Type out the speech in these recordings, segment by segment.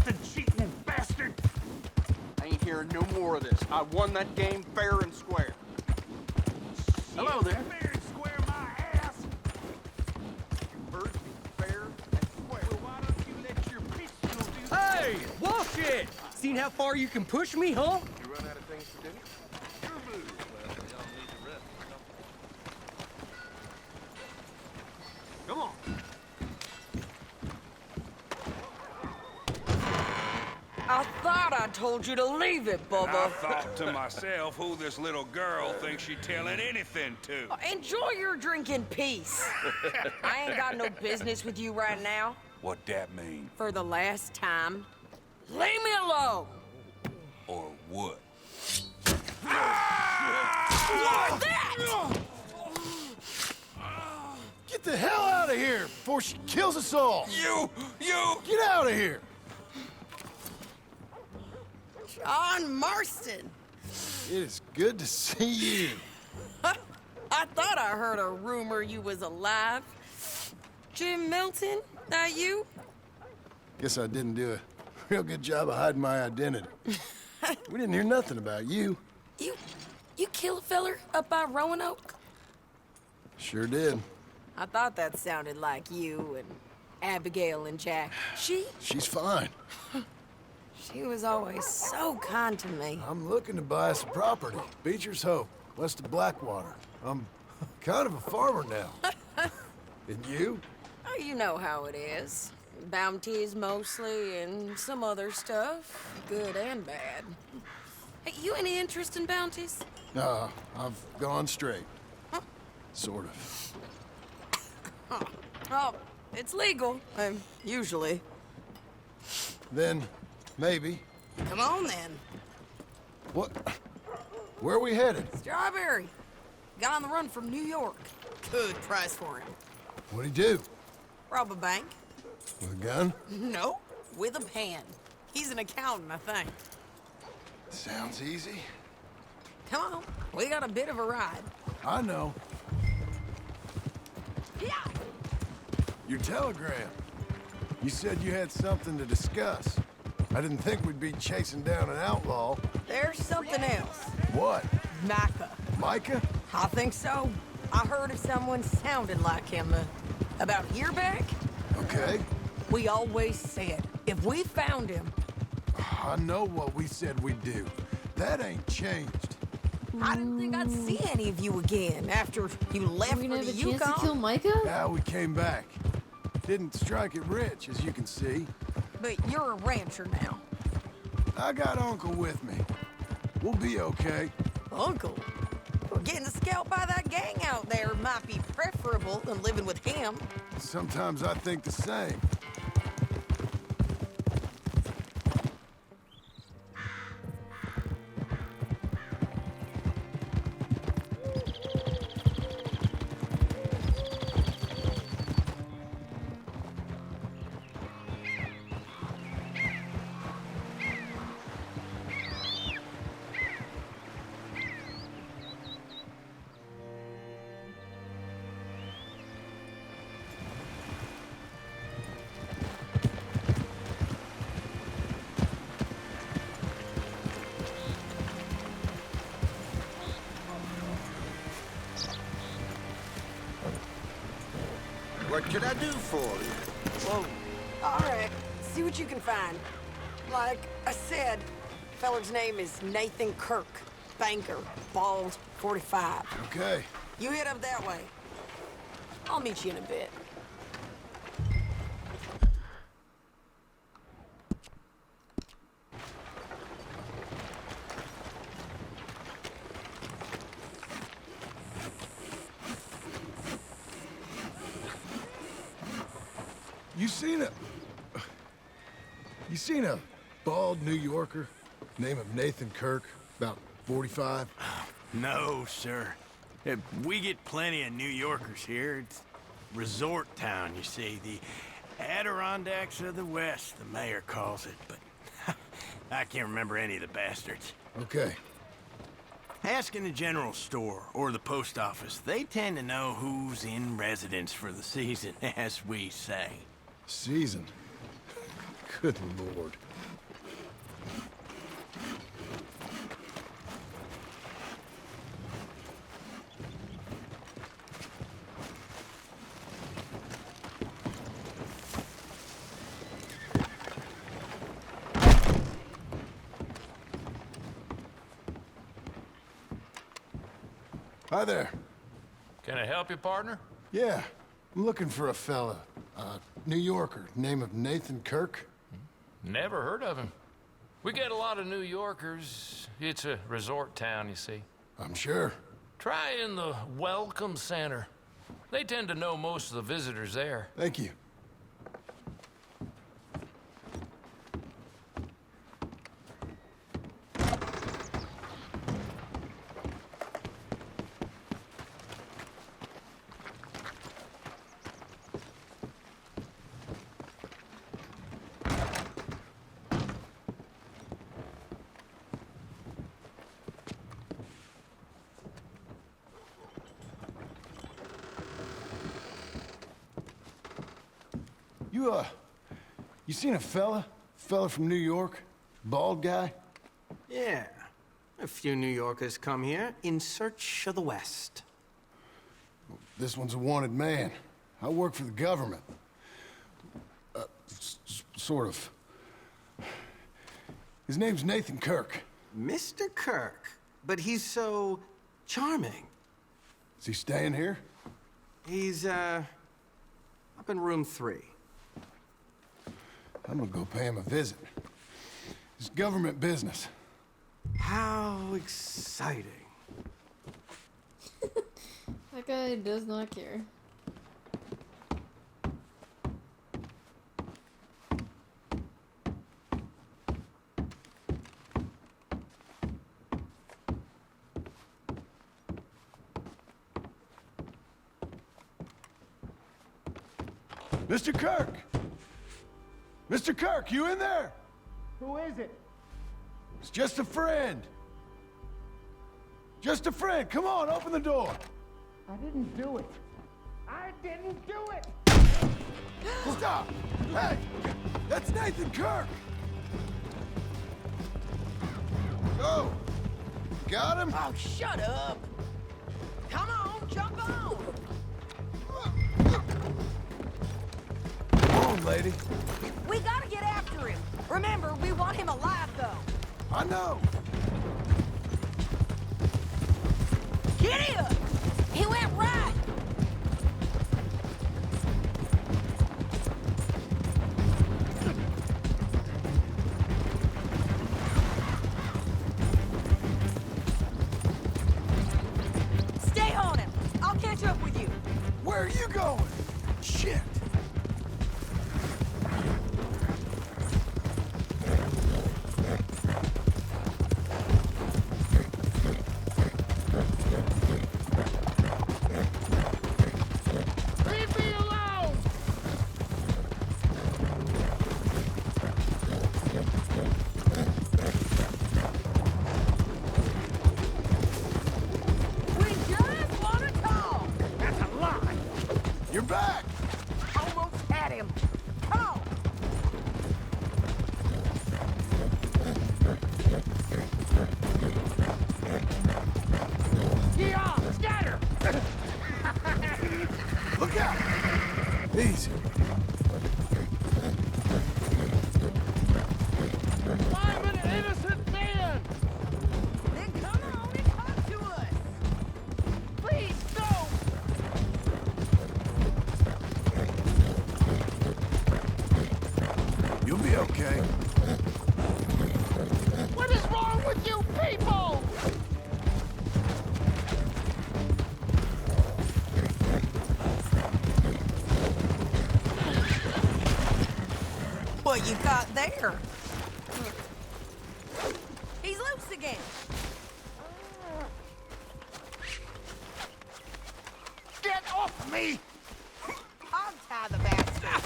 filthy, cheating bastard! I ain't hearing no more of this. I won that game fair and square. Hello there. Fair and square my ass! You heard me, fair and square. Well, why don't you let your pistol do... Hey, watch it! Seen how far you can push me, huh? You run out of things to do? Your move. Well, we all need the rest. Come on. I thought I told you to leave it, I Bubba. thought to myself who this little girl thinks she telling anything to. Enjoy your drink in peace. I ain't got no business with you right now. What that mean? For the last time, leave me alone. Or what? What that? Get the hell out of here before she kills us all! You! Get out of here! John Marston. It is good to see you. I thought I heard a rumor you was alive. Jim Milton, that you? Guess I didn't do a real good job of hiding my identity. We didn't hear nothing about you. You kill a feller up by Roanoke? Sure did. I thought that sounded like you and Abigail and Jack. She's fine. She was always so kind to me. I'm looking to buy some property. Beecher's Hope, west of Blackwater. I'm kind of a farmer now. And you? Oh, you know how it is. Bounties mostly, and some other stuff, good and bad. Hey, you any interest in bounties? I've gone straight. Sort of. Oh, it's legal, usually. Then, maybe. Come on, then. What? Where are we headed? Strawberry. Got on the run from New York. Good price for him. What'd he do? Rob a bank? With a gun? No, with a pen. He's an accountant, I think. Sounds easy. Come on, we got a bit of a ride. I know. Yeah. Your telegram. You said you had something to discuss. I didn't think we'd be chasing down an outlaw. There's something else. What? Micah. Micah? I think so. I heard of someone sounding like him about a year back. Okay. We always said, if we found him... I know what we said we'd do. That ain't changed. I didn't think I'd see any of you again after you left Are for we the gonna have a chance to Yukon. kill Micah? Yeah, we came back. Didn't strike it rich, as you can see. But you're a rancher now. I got Uncle with me. We'll be okay. Uncle? Well, getting scalped by that gang out there might be preferable than living with him. Sometimes I think the same. What can I do for you? Whoa. All right, see what you can find. Like I said, feller's name is Nathan Kirk. Banker, bald, 45. Okay. You head up that way. I'll meet you in a bit. You seen a bald New Yorker, name of Nathan Kirk, about 45? No, sir. We get plenty of New Yorkers here. It's resort town, you see. The Adirondacks of the West, the mayor calls it. But I can't remember any of the bastards. Okay. Ask in the general store or the post office. They tend to know who's in residence for the season, as we say. Season. Good Lord. Hi there. Can I help you, partner? Yeah, I'm looking for a fella. New Yorker, name of Nathan Kirk. Never heard of him. We get a lot of New Yorkers. It's a resort town, you see. I'm sure. Try in the Welcome Center. They tend to know most of the visitors there. Thank you. You seen a fella? Fella from New York? Bald guy? Yeah. A few New Yorkers come here in search of the West. This one's a wanted man. I work for the government. Sort of. His name's Nathan Kirk. Mr. Kirk? But he's so charming. Is he staying here? He's, up in room 3. I'm gonna go pay him a visit. It's government business. How exciting. That guy does not care. Mr. Kirk! Mr. Kirk, you in there? Who is it? It's just a friend. Just a friend. Come on, open the door. I didn't do it. I didn't do it! Stop! Hey! That's Nathan Kirk! Go! Got him? Oh, shut up! Come on, jump on! Come on, lady. We gotta get after him. Remember, we want him alive, though. I know. Giddy up! He went right! Stay on him. I'll catch up with you. Where are you going? Shit. Leave me alone! We just want to talk. That's a lie! You're back. Almost had him. Come on. Yeah, scatter! Look out. Easy. I'm an innocent man! Then come on and talk to us. Please, no! You'll be okay. What is wrong with you people? What you got there? He's loose again. Get off me! I'll tie the bastard.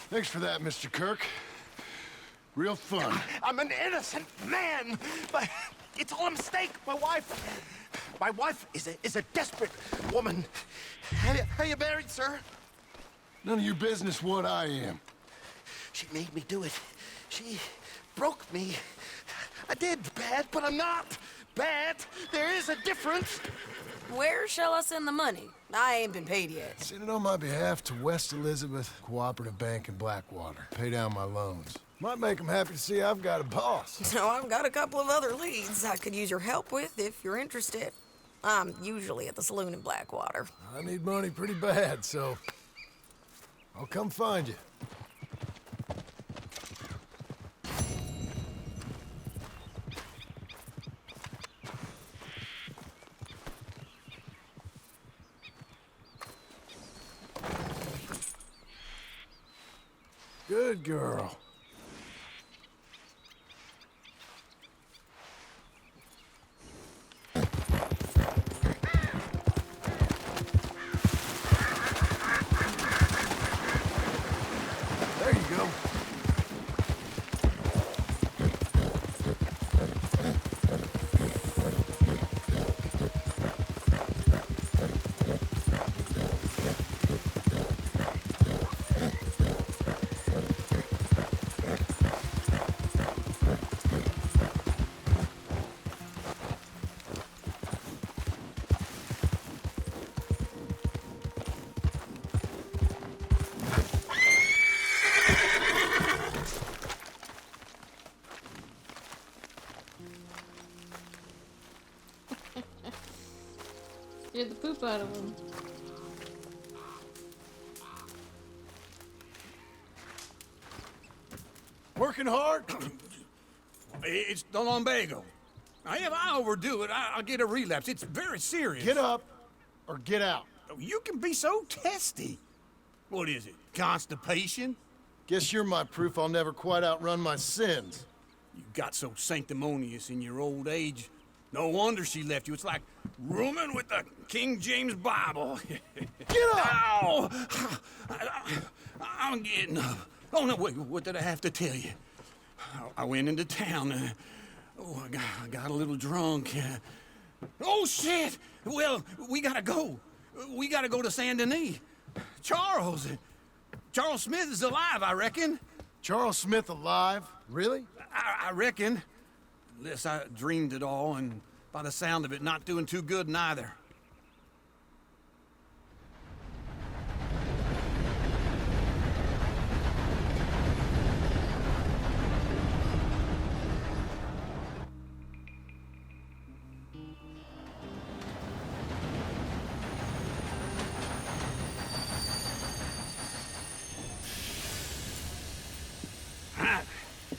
Thanks for that, Mr. Kirk. Real fun. I'm an innocent man, but it's all a mistake. My wife is a desperate woman. Are you married, sir? None of your business what I am. She made me do it. She broke me. I did bad, but I'm not bad. There is a difference. Where shall I send the money? I ain't been paid yet. Send it on my behalf to West Elizabeth Cooperative Bank in Blackwater. Pay down my loans. Might make them happy to see I've got a boss. So I've got a couple of other leads I could use your help with if you're interested. I'm usually at the saloon in Blackwater. I need money pretty bad, so I'll come find you. Good girl. There you go. Scared the poop out of him. Working hard? It's the lumbago. Now, if I overdo it, I'll get a relapse. It's very serious. Get up or get out. You can be so testy. What is it, constipation? Guess you're my proof I'll never quite outrun my sins. You got so sanctimonious in your old age. No wonder she left you. It's like rooming with the King James Bible. Get up! Ow! I'm getting up. Oh, no, wait, what did I have to tell you? I went into town. I got a little drunk. Oh, shit! Well, we gotta go. We gotta go to Saint Denis. Charles Smith is alive, I reckon. Charles Smith alive? Really? I reckon. Unless I dreamed it all, and by the sound of it, not doing too good neither.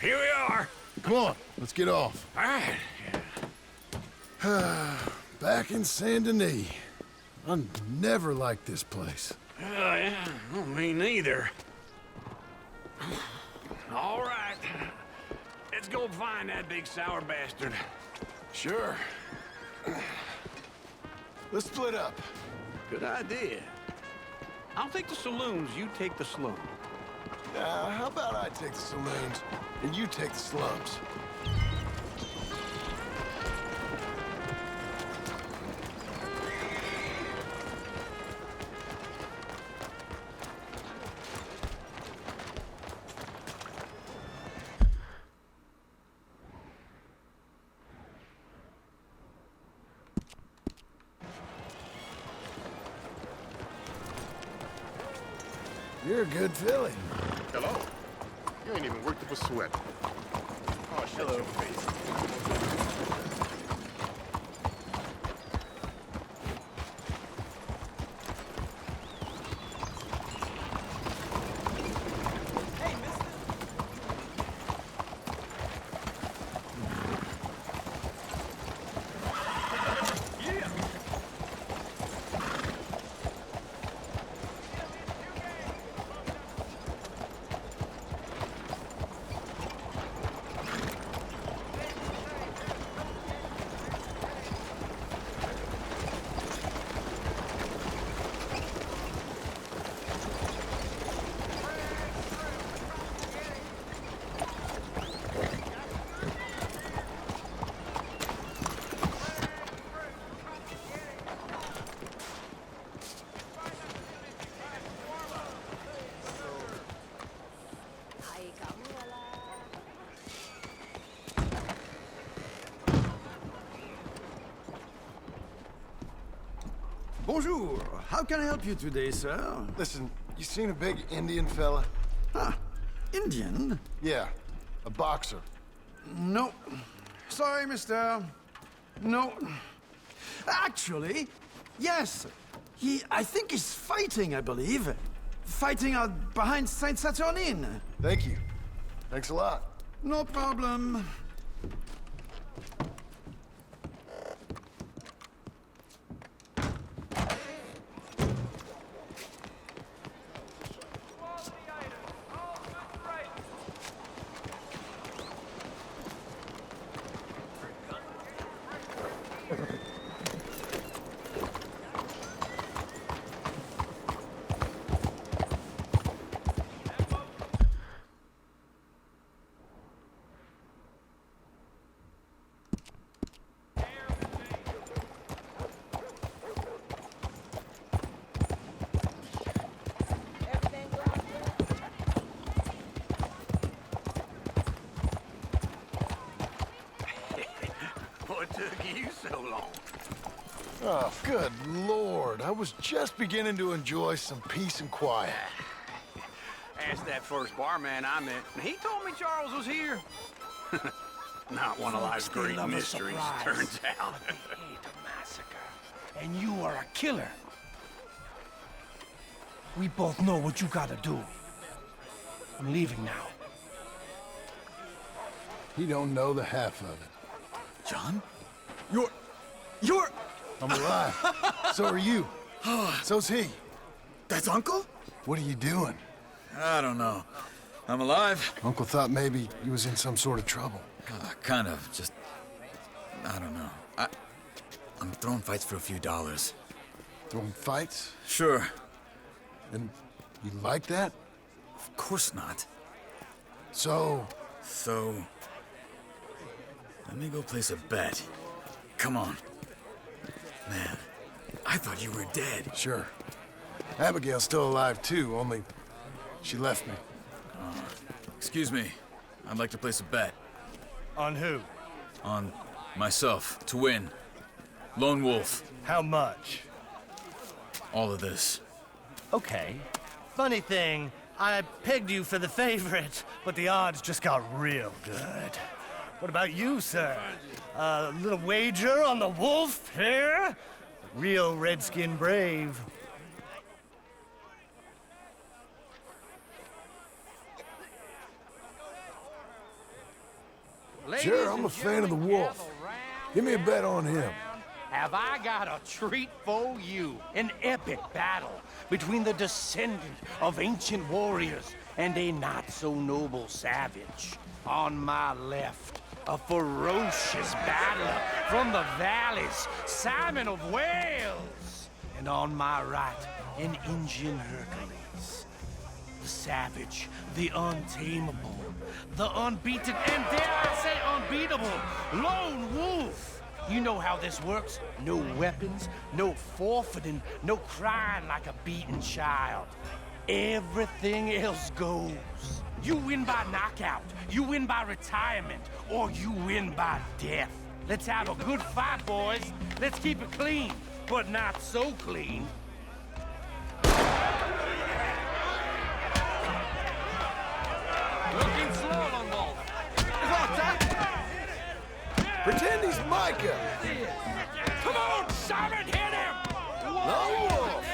Here we are. Come on, let's get off. All right. Back in Saint Denis. I never liked this place. Yeah, well, me neither. All right. Let's go find that big sour bastard. Sure. Let's split up. Good idea. I'll take the saloons, you take the slums. How about I take the saloons and you take the slums? You're a good filly. Hello. You ain't even worth a sweat. Oh, shut your face. Bonjour. How can I help you today, sir? Listen, you seen a big Indian fella? Ah, Indian? Yeah, A boxer. No. Sorry, mister. No. Actually, yes. I think he's fighting, I believe. Fighting out behind Saint Saturnine. Thank you. Thanks a lot. No problem. What took you so long? Oh, good Lord. I was just beginning to enjoy some peace and quiet. Asked that first barman I met, and he told me Charles was here. Not one of life's great mysteries, turns out. But they ain't a massacre, and you are a killer. We both know what you gotta do. I'm leaving now. He don't know the half of it. John? You're... I'm alive. So are you. So's he. That's Uncle? What are you doing? I don't know. I'm alive. Uncle thought maybe you was in some sort of trouble. Kind of. Just... I don't know. I'm throwing fights for a few dollars. Throwing fights? Sure. And you like that? Of course not. So... Let me go place a bet. Come on. Man, I thought you were dead. Sure. Abigail's still alive too, only she left me. Excuse me. I'd like to place a bet. On who? On myself, to win. Lone Wolf. How much? All of this. Okay. Funny thing, I pegged you for the favorite, but the odds just got real good. What about you, sir? A little wager on the wolf here? Real redskin brave. Sure, I'm a fan of the wolf. Give me a bet on him. Have I got a treat for you? An epic battle between the descendant of ancient warriors and a not-so-noble savage. On my left, a ferocious battler from the valleys, Simon of Wales. And on my right, an Indian Hercules. The savage, the untamable, the unbeaten, and dare I say unbeatable, Lone Wolf. You know how this works. No weapons, no forfeiting, no crying like a beaten child. Everything else goes. You win by knockout, you win by retirement, or you win by death. Let's have a good fight, boys. Let's keep it clean, but not so clean. Looking slow, Lone Wolf. Pretend he's Micah. Come on, Simon, hit him! Lone Wolf.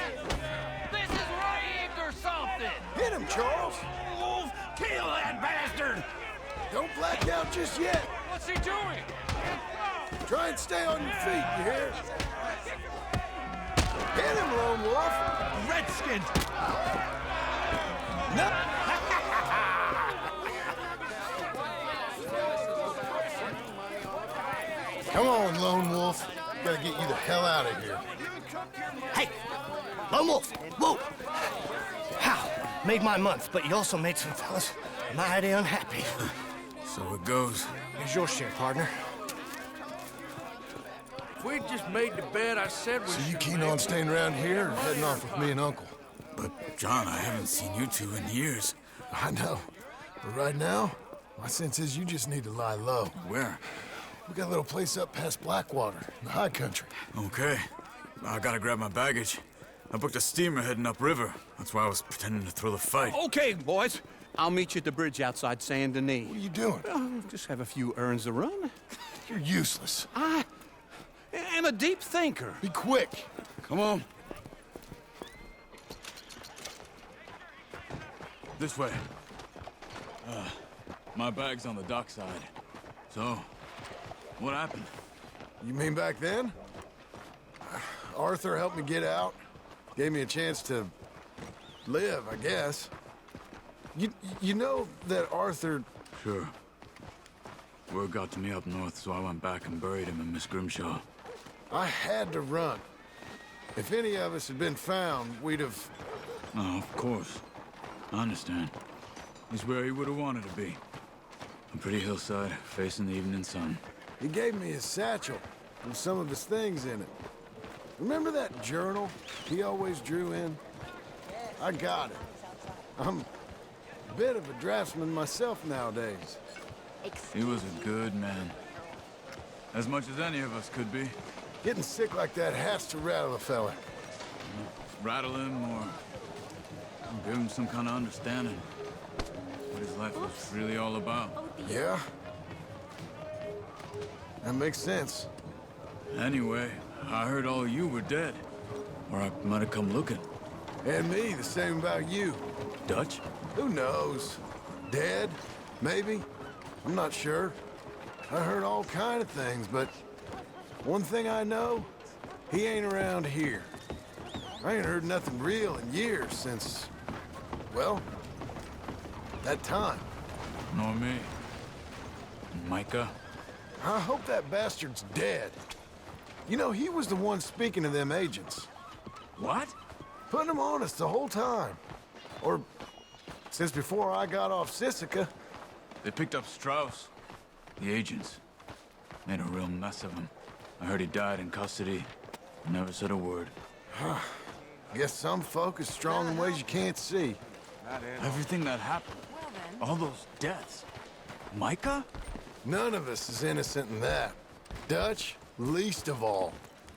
This is rigged or something! Hit him, Charles. Wolf, kill that bastard! Don't black out just yet. What's he doing? Try and stay on your feet, you hear? Hit him, Lone Wolf. Redskin! No. Come on, Lone Wolf. Gotta get you the hell out of here. Hey! Lone Wolf! Whoa! How? Made my month, but you also made some fellas mighty unhappy. So it goes. Here's your share, partner. If we'd just made the bet I said we So you should keen make. on staying around here or heading off with me and Uncle? But, John, I haven't seen you two in years. I know. But right now, my sense is you just need to lie low. Where? We got a little place up past Blackwater, in the high country. Okay. I gotta grab my baggage. I booked a steamer heading upriver. That's why I was pretending to throw the fight. Okay, boys. I'll meet you at the bridge outside Saint Denis. What are you doing? Just have a few errands to run. You're useless. I am a deep thinker. Be quick. Come on. This way. My bag's on the dockside. So, what happened? You mean back then? Arthur helped me get out. Gave me a chance to live, I guess. You know that Arthur... Sure. Word got to me up north, so I went back and buried him in Miss Grimshaw. I had to run. If any of us had been found, we'd have... Oh, of course. I understand. He's where he would have wanted to be. A pretty hillside, facing the evening sun. He gave me his satchel and some of his things in it. Remember that journal he always drew in? I got it. I'm a bit of a draftsman myself nowadays. He was a good man. As much as any of us could be. Getting sick like that has to rattle a fella. Rattle him or give him some kind of understanding. What his life was really all about. Yeah? That makes sense. Anyway, I heard all of you were dead. Or I might have come looking. And me, the same about you. Dutch? Who knows? Dead? Maybe? I'm not sure. I heard all kind of things, but one thing I know, he ain't around here. I ain't heard nothing real in years since, well, that time. Nor me. Micah? I hope that bastard's dead. You know, he was the one speaking to them agents. What? Putting them on us the whole time. Or since before I got off Sisika. They picked up Strauss. The agents. Made a real mess of him. I heard he died in custody. Never said a word. Guess some folk is strong in ways you can't see. Everything that happened. All those deaths. Micah? None of us is innocent in that. Dutch, least of all.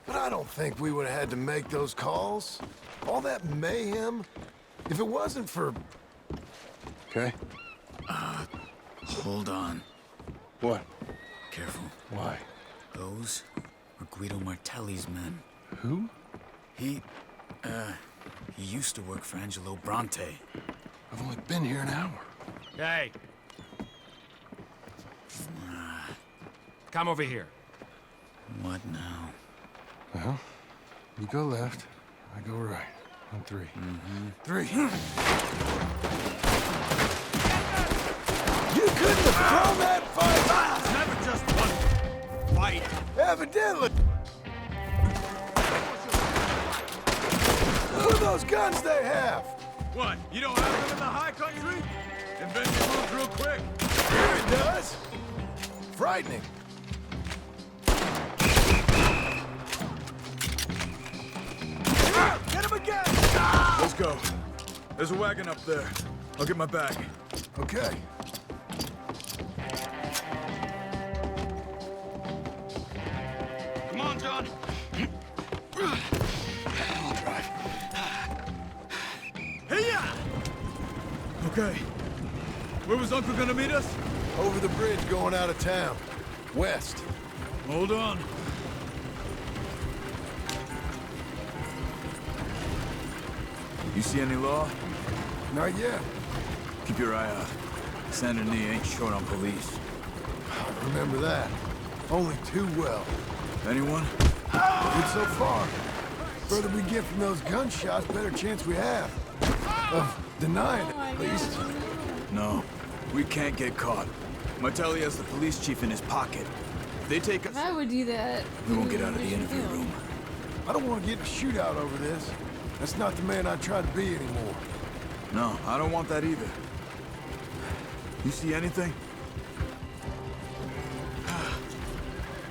But I don't think we would have had to make those calls. All that mayhem. If it wasn't for... Okay. Hold on. What? Careful. Why? Those were Guido Martelli's men. Who? He used to work for Angelo Bronte. I've only been here an hour. Hey. Come over here. What now? Well, you go left, I go right. On three. Three. You couldn't have thrown that fight! It's never just one fight. Evidently. What are those guns they have? What? You don't have them in the high country? Invention moves real quick. Here it does. Frightening. Get him again! Let's go. There's a wagon up there. I'll get my bag. Okay. Come on, John. I'll drive. Hey-ya! Okay. Where was Uncle gonna meet us? Over the bridge going out of town. West. Hold on. You see any law? Not yet. Keep your eye out. Saint Denis ain't short on police. I remember that. Only too well. Anyone? Good so far. Further we get from those gunshots, better chance we have. Of denying it, at least. No. We can't get caught. Martelli has the police chief in his pocket. If they take us... I would do that. We won't get out of the interview room. I don't want to get in a shootout over this. That's not the man I try to be anymore. No, I don't want that either. You see anything?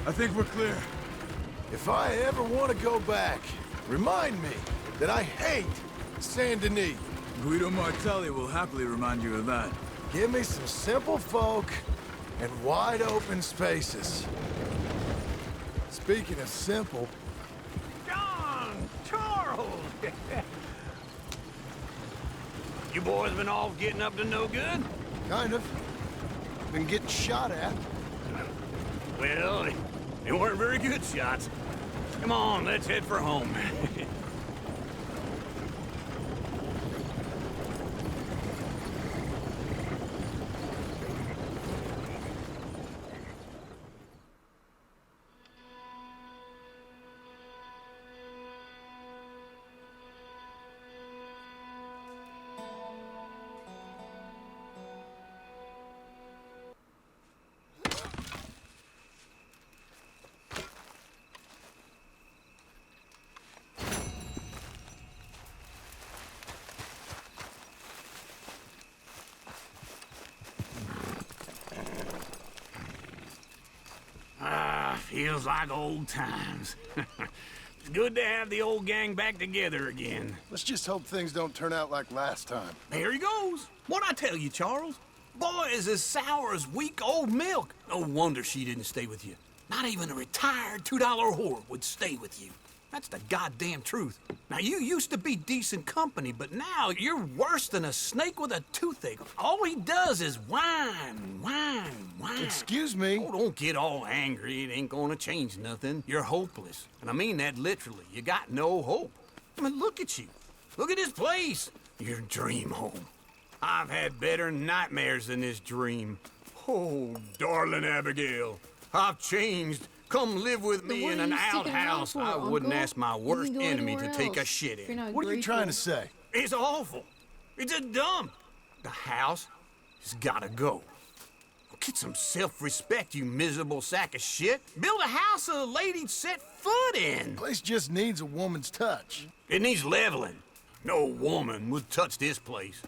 I think we're clear. If I ever want to go back, remind me that I hate Saint Denis. Guido Martelli will happily remind you of that. Give me some simple folk and wide open spaces. Speaking of simple... John! Charles! You boys been all getting up to no good? Kind of. Been getting shot at. Well, they weren't very good shots. Come on, let's head for home. Feels like old times. It's good to have the old gang back together again. Let's just hope things don't turn out like last time. There he goes. What'd I tell you, Charles? Boy is as sour as weak old milk. No wonder she didn't stay with you. Not even a retired $2 whore would stay with you. That's the goddamn truth. Now, you used to be decent company, but now you're worse than a snake with a toothache. All he does is whine, whine, whine. Excuse me? Oh, don't get all angry. It ain't gonna change nothing. You're hopeless. And I mean that literally. You got no hope. I mean, look at you. Look at this place. Your dream home. I've had better nightmares than this dream. Oh, darling Abigail, I've changed. Come live with me in an outhouse. I wouldn't ask my worst enemy to take a shit in. What are you trying to say? It's awful. It's a dump. The house has gotta go. Get some self-respect, you miserable sack of shit. Build a house a lady'd set foot in. Place just needs a woman's touch. It needs leveling. No woman would touch this place.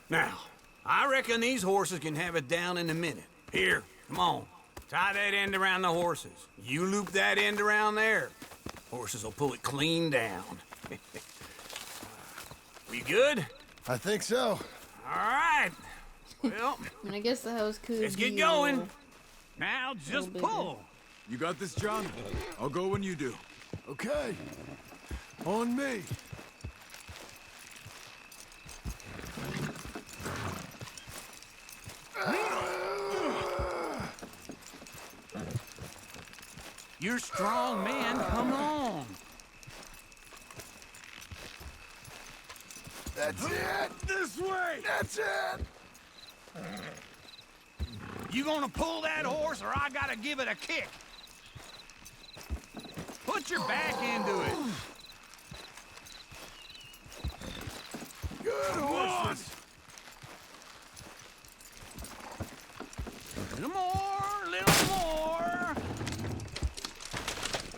Now, I reckon these horses can have it down in a minute. Here, come on. Tie that end around the horses. You loop that end around there. Horses will pull it clean down. We good? I think so. All right. Well, and I guess the house could let's get be, going. Now just pull. You got this, John? I'll go when you do. Okay. On me. You're strong, man. Come on. That's it. This way. That's it. You gonna pull that horse, or I gotta give it a kick? Put your back into it. Good horses. A little more, little more.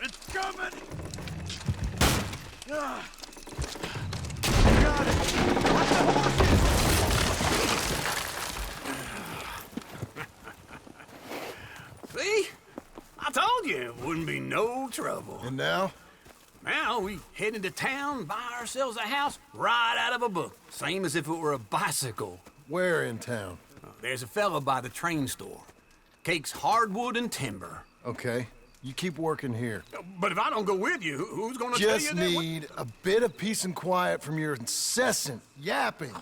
It's coming. Got it. Watch the horses. See? I told you it wouldn't be no trouble. And now? Now we head into town, buy ourselves a house right out of a book. Same as if it were a bicycle. Where in town? There's a fella by the train store. Cakes hardwood and timber. Okay. You keep working here. But if I don't go with you, who's gonna tell you Just that? need a bit of peace and quiet from your incessant yapping.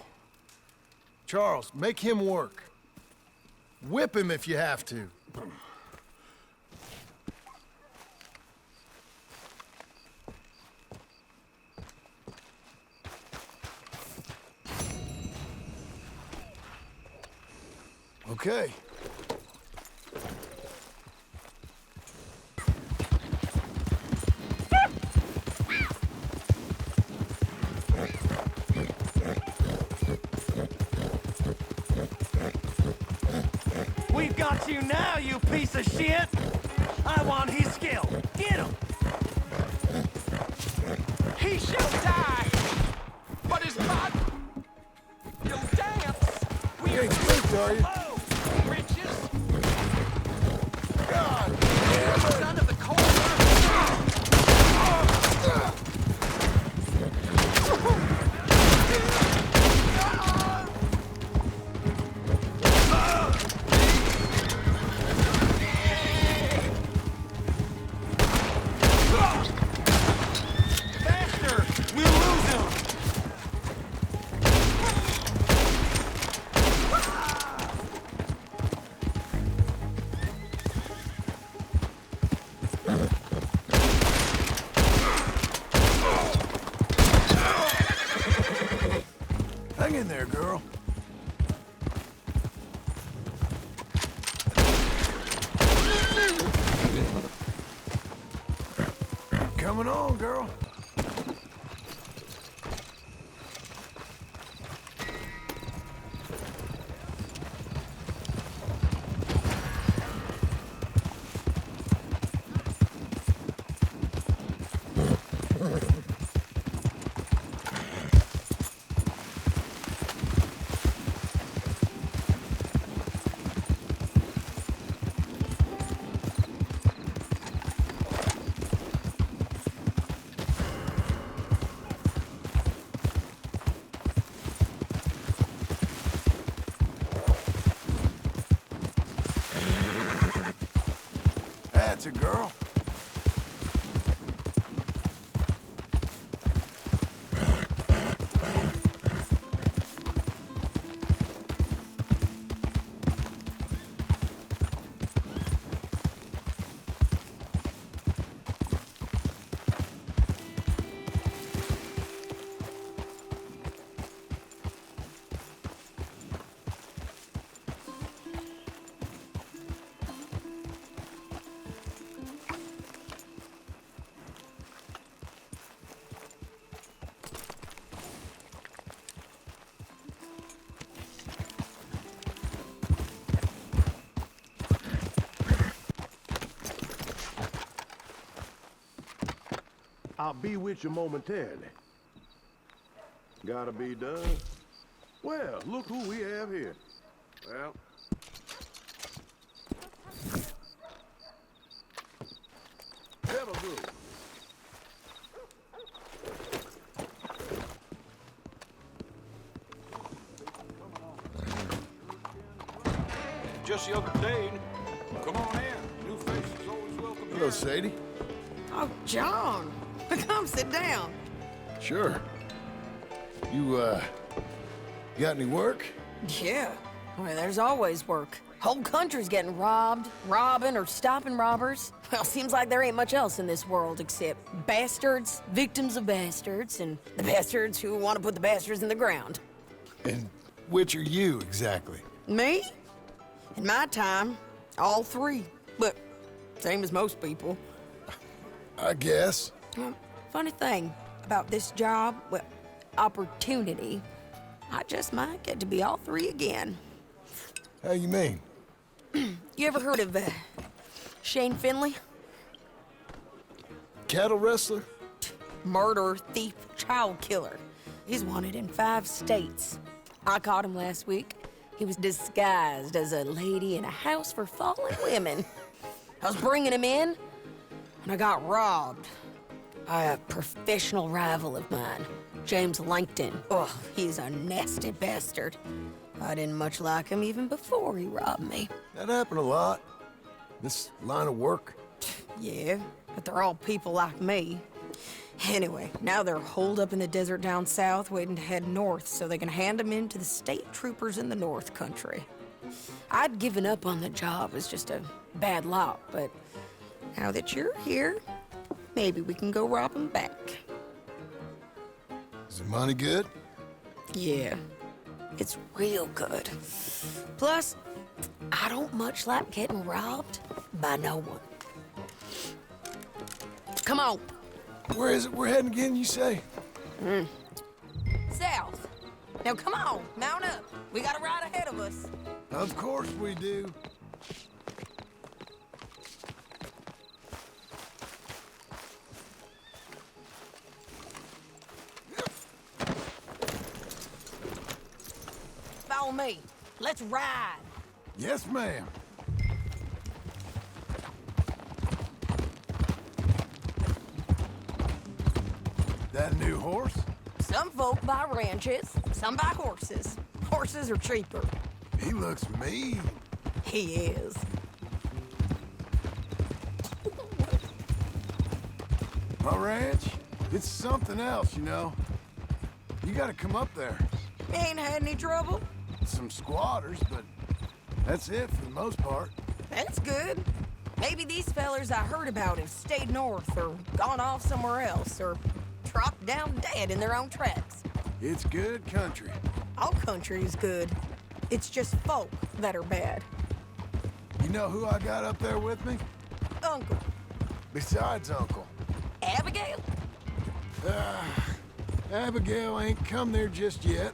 Charles, make him work. Whip him if you have to. Okay. We've got you now, you piece of shit! I want his skill. Get him! He shall die, but his body will dance. You ain't spooked, are you? Riches. God Son of the cold Coming on, girl. That's a girl. I'll be with you momentarily. Gotta be done. Well, look who we have here. Well. Epilogue. Just the other day. Come on in. New faces always welcome. Hello, Sadie. Oh, John. Come sit down. Sure. You got any work? Yeah. Well, there's always work. Whole country's getting robbed, robbing, or stopping robbers. Well, seems like there ain't much else in this world except bastards, victims of bastards, and the bastards who want to put the bastards in the ground. And which are you, exactly? Me? In my time, all three. But same as most people. I guess. Funny thing about this job, well, opportunity, I just might get to be all three again. How you mean? You ever heard of Shane Finley? Cattle wrestler? Murderer, thief, child killer. He's wanted in 5 states. I caught him last week. He was disguised as a lady in a house for fallen women. I was bringing him in, and I got robbed by a professional rival of mine, James Langton. Oh, he's a nasty bastard. I didn't much like him even before he robbed me. That happened a lot. This line of work. Yeah, but they're all people like me. Anyway, now they're holed up in the desert down south, waiting to head north so they can hand them in to the state troopers in the north country. I'd given up on the job as just a bad lot, but now that you're here, maybe we can go rob them back. Is the money good? Yeah, it's real good. Plus, I don't much like getting robbed by no one. Come on. Where is it we're heading again, you say? South. Now come on, mount up. We got a ride ahead of us. Of course we do. Follow me. Let's ride. Yes, ma'am. That new horse? Some folk buy ranches, some buy horses. Horses are cheaper. He looks mean. He is. My ranch, it's something else, you know. You gotta come up there. You ain't had any trouble? Some squatters, but that's it for the most part. That's good. Maybe these fellers I heard about have stayed north or gone off somewhere else or dropped down dead in their own tracks. It's good country. All country is good. It's just folk that are bad. You know who I got up there with me? Uncle. Besides Uncle. Abigail? Abigail ain't come there just yet.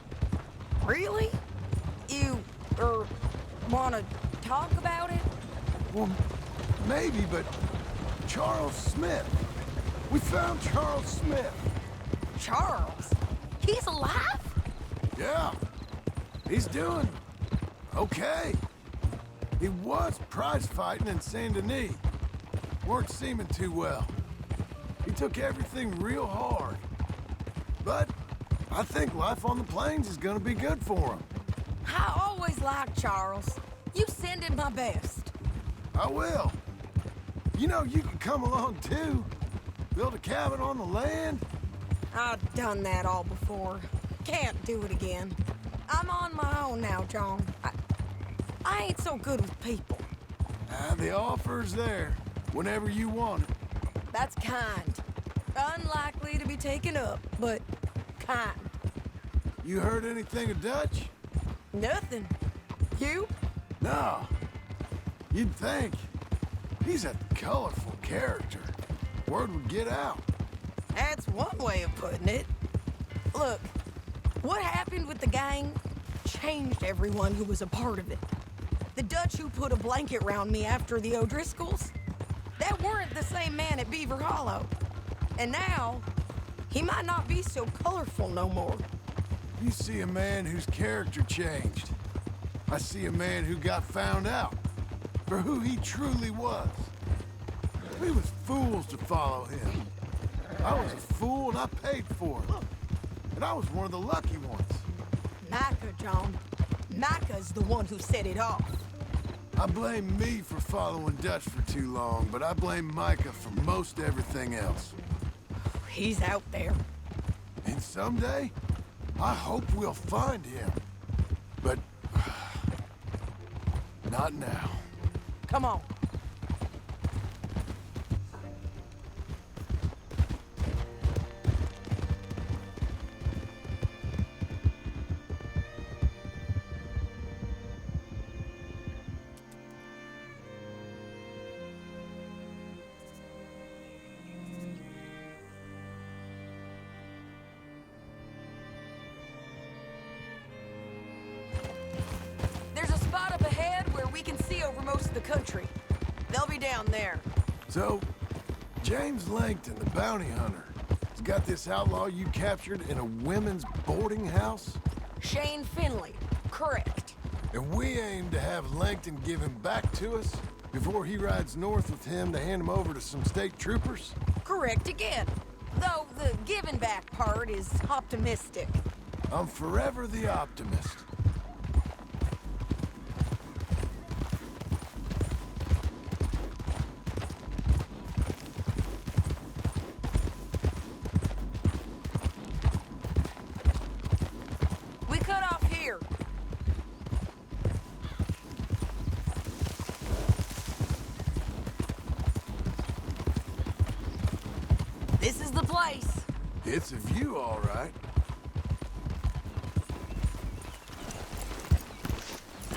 Really? You, wanna talk about it? Well, maybe, but Charles Smith. We found Charles Smith. Charles? He's alive? Yeah. He's doing okay. He was prize fighting in Saint Denis. Weren't seeming too well. He took everything real hard. But I think life on the plains is gonna be good for him. I always liked Charles. You send him my best. I will. You know, you can come along too. Build a cabin on the land. I've done that all before. Can't do it again. I'm on my own now, John. I ain't so good with people. The offer's there, whenever you want it. That's kind. Unlikely to be taken up, but kind. You heard anything of Dutch? Nothing. You? No. You'd think. He's a colorful character. Word would get out. That's one way of putting it. Look, what happened with the gang changed everyone who was a part of it. The Dutch who put a blanket round me after the O'Driscolls, that weren't the same man at Beaver Hollow. And now, he might not be so colorful no more. You see a man whose character changed. I see a man who got found out for who he truly was. We was fools to follow him. I was a fool and I paid for it. And I was one of the lucky ones. Micah, John. Micah's the one who set it off. I blame me for following Dutch for too long, but I blame Micah for most everything else. He's out there. And someday, I hope we'll find him. But not now. Come on. Most of the country. They'll be down there. So, James Langton, the bounty hunter, has got this outlaw you captured in a women's boarding house? Shane Finley, correct. And we aim to have Langton give him back to us before he rides north with him to hand him over to some state troopers? Correct again. Though the giving back part is optimistic. I'm forever the optimist. This is the place. It's a view, all right.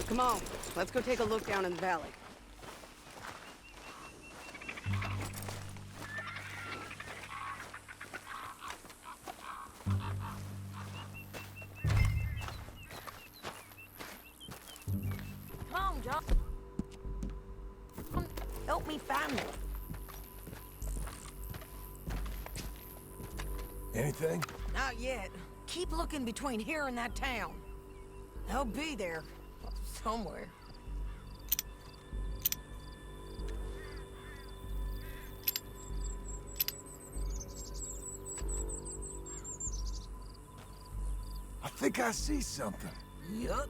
Come on, let's go take a look down in the valley. Come on, John. Help me find it. Anything? Not yet. Keep looking between here and that town. They'll be there. Somewhere. I think I see something. Yup.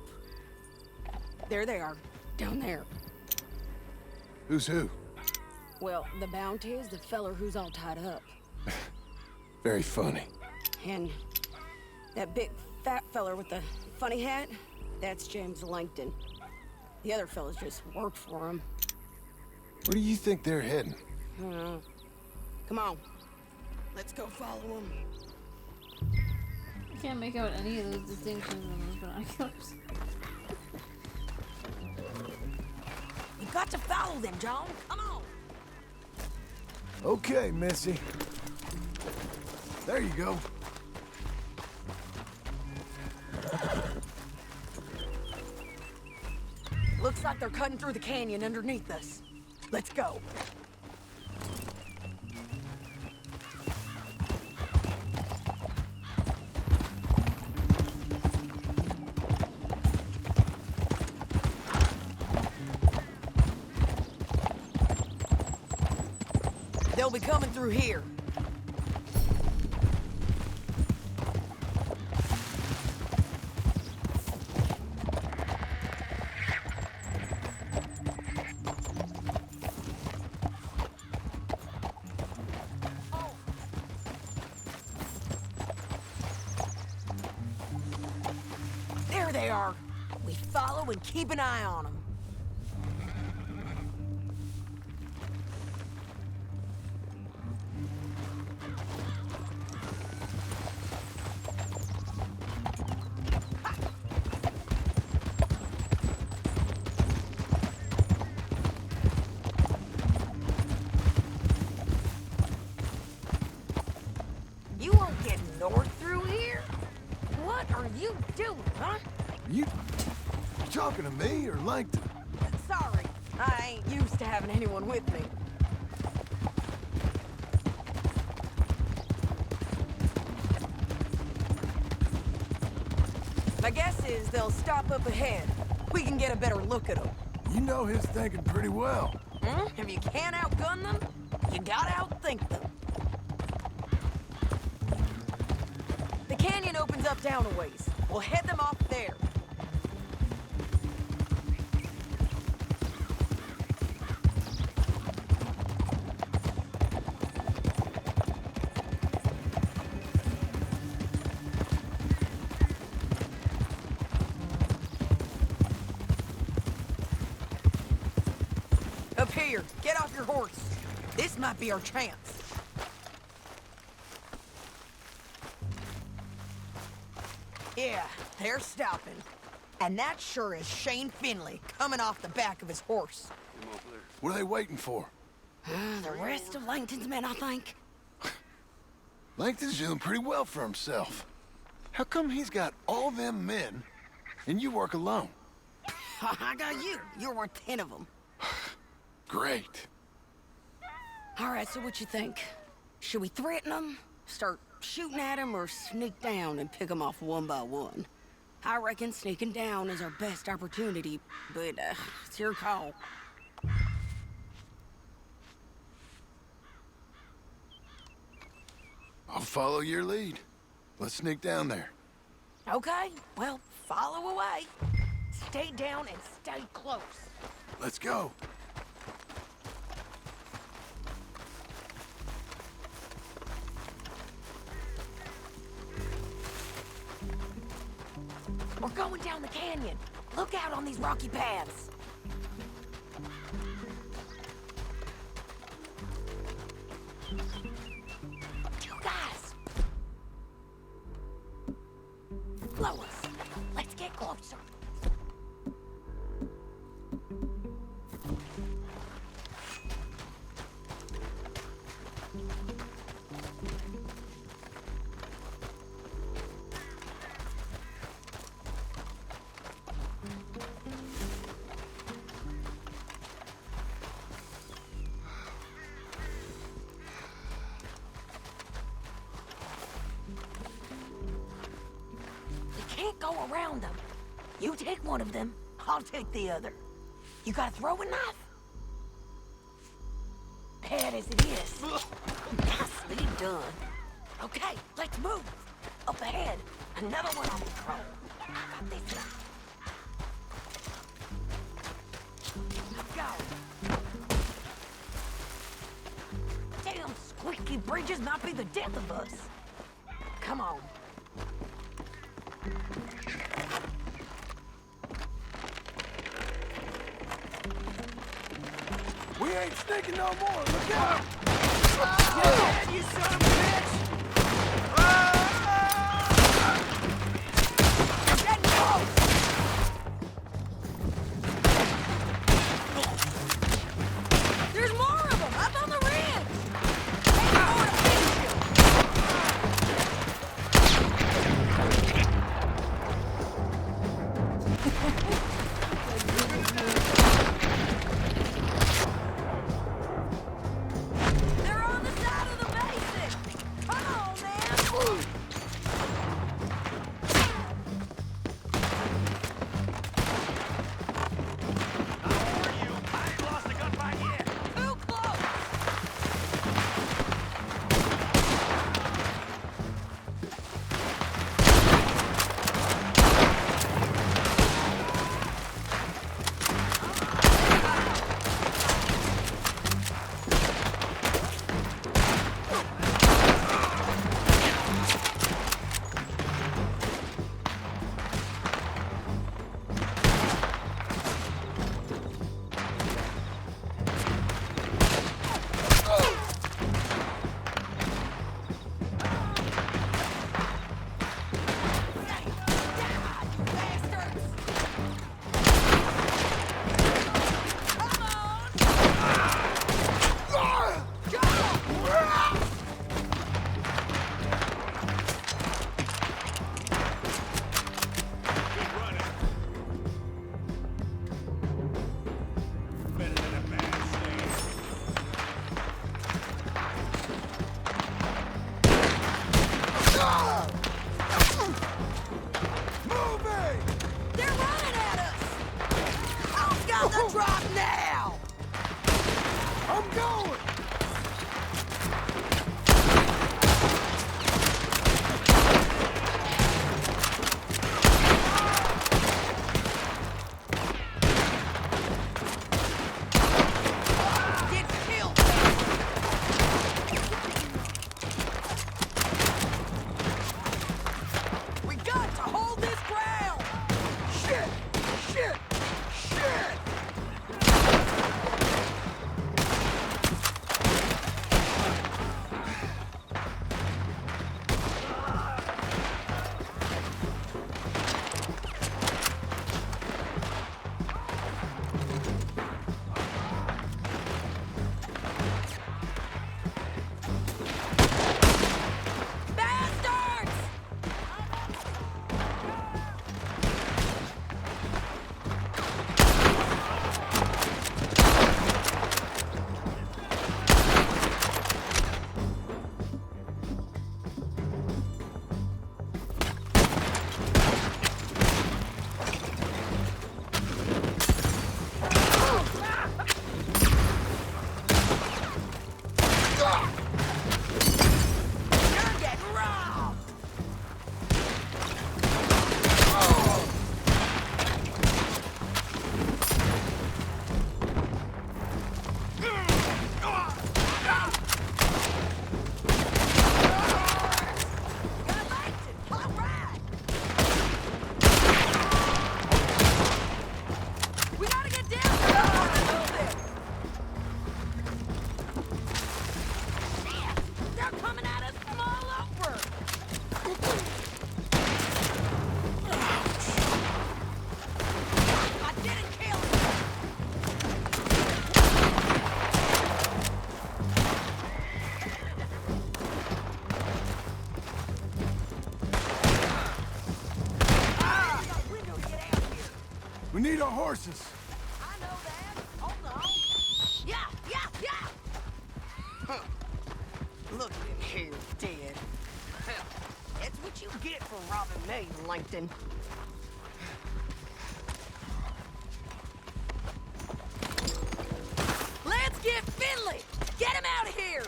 There they are. Down there. Who's who? Well, the bounty is the feller who's all tied up. Very funny. And that big fat feller with the funny hat, that's James Langton. The other fellas just worked for him. Where do you think they're heading? I don't know. Come on. Let's go follow them. I can't make out any of those distinctions on those binoculars. You got to follow them, John. Come on. Okay, Missy. There you go. Looks like they're cutting through the canyon underneath us. Let's go. They'll be coming through here. There they are. We follow and keep an eye on them. You won't get north through here? What are you doing, huh? You talking to me or Langton? Sorry, I ain't used to having anyone with me. My guess is they'll stop up ahead. We can get a better look at them. You know his thinking pretty well. If you can't outgun them, you gotta outthink them. The canyon opens up down a ways. We'll head them off there. Up here, get off your horse. This might be our chance. Yeah, they're stopping. And that sure is Shane Finley coming off the back of his horse. What are they waiting for? The rest of Langton's men, I think. Langton's doing pretty well for himself. How come he's got all them men and you work alone? I got you. You're worth 10 of them. Great. All right, so what you think? Should we threaten them, start shooting at them, or sneak down and pick them off one by one? I reckon sneaking down is our best opportunity, but it's your call. I'll follow your lead. Let's sneak down there. Okay, well, follow away. Stay down and stay close. Let's go. We're going down the canyon. Look out on these rocky paths. You guys! Lois, let's get closer. Go around them. You take one of them, I'll take the other. You got a throwing knife? Bad as it is. Nicely done. Okay, let's move. Up ahead, another one on patrol. I got this one. Let's go. Damn squeaky bridges might be the death of us. Come on. We ain't sneaking no more. Look out! Yeah, you son of a bitch! Get close! There's more of them up on the ridge! They're going to finish you! We need our horses. I know that. Hold on. Yeah. Huh. Look at him here, dead. Hell, that's what you get for robbing me, Langton. Let's get Finley! Get him out of here!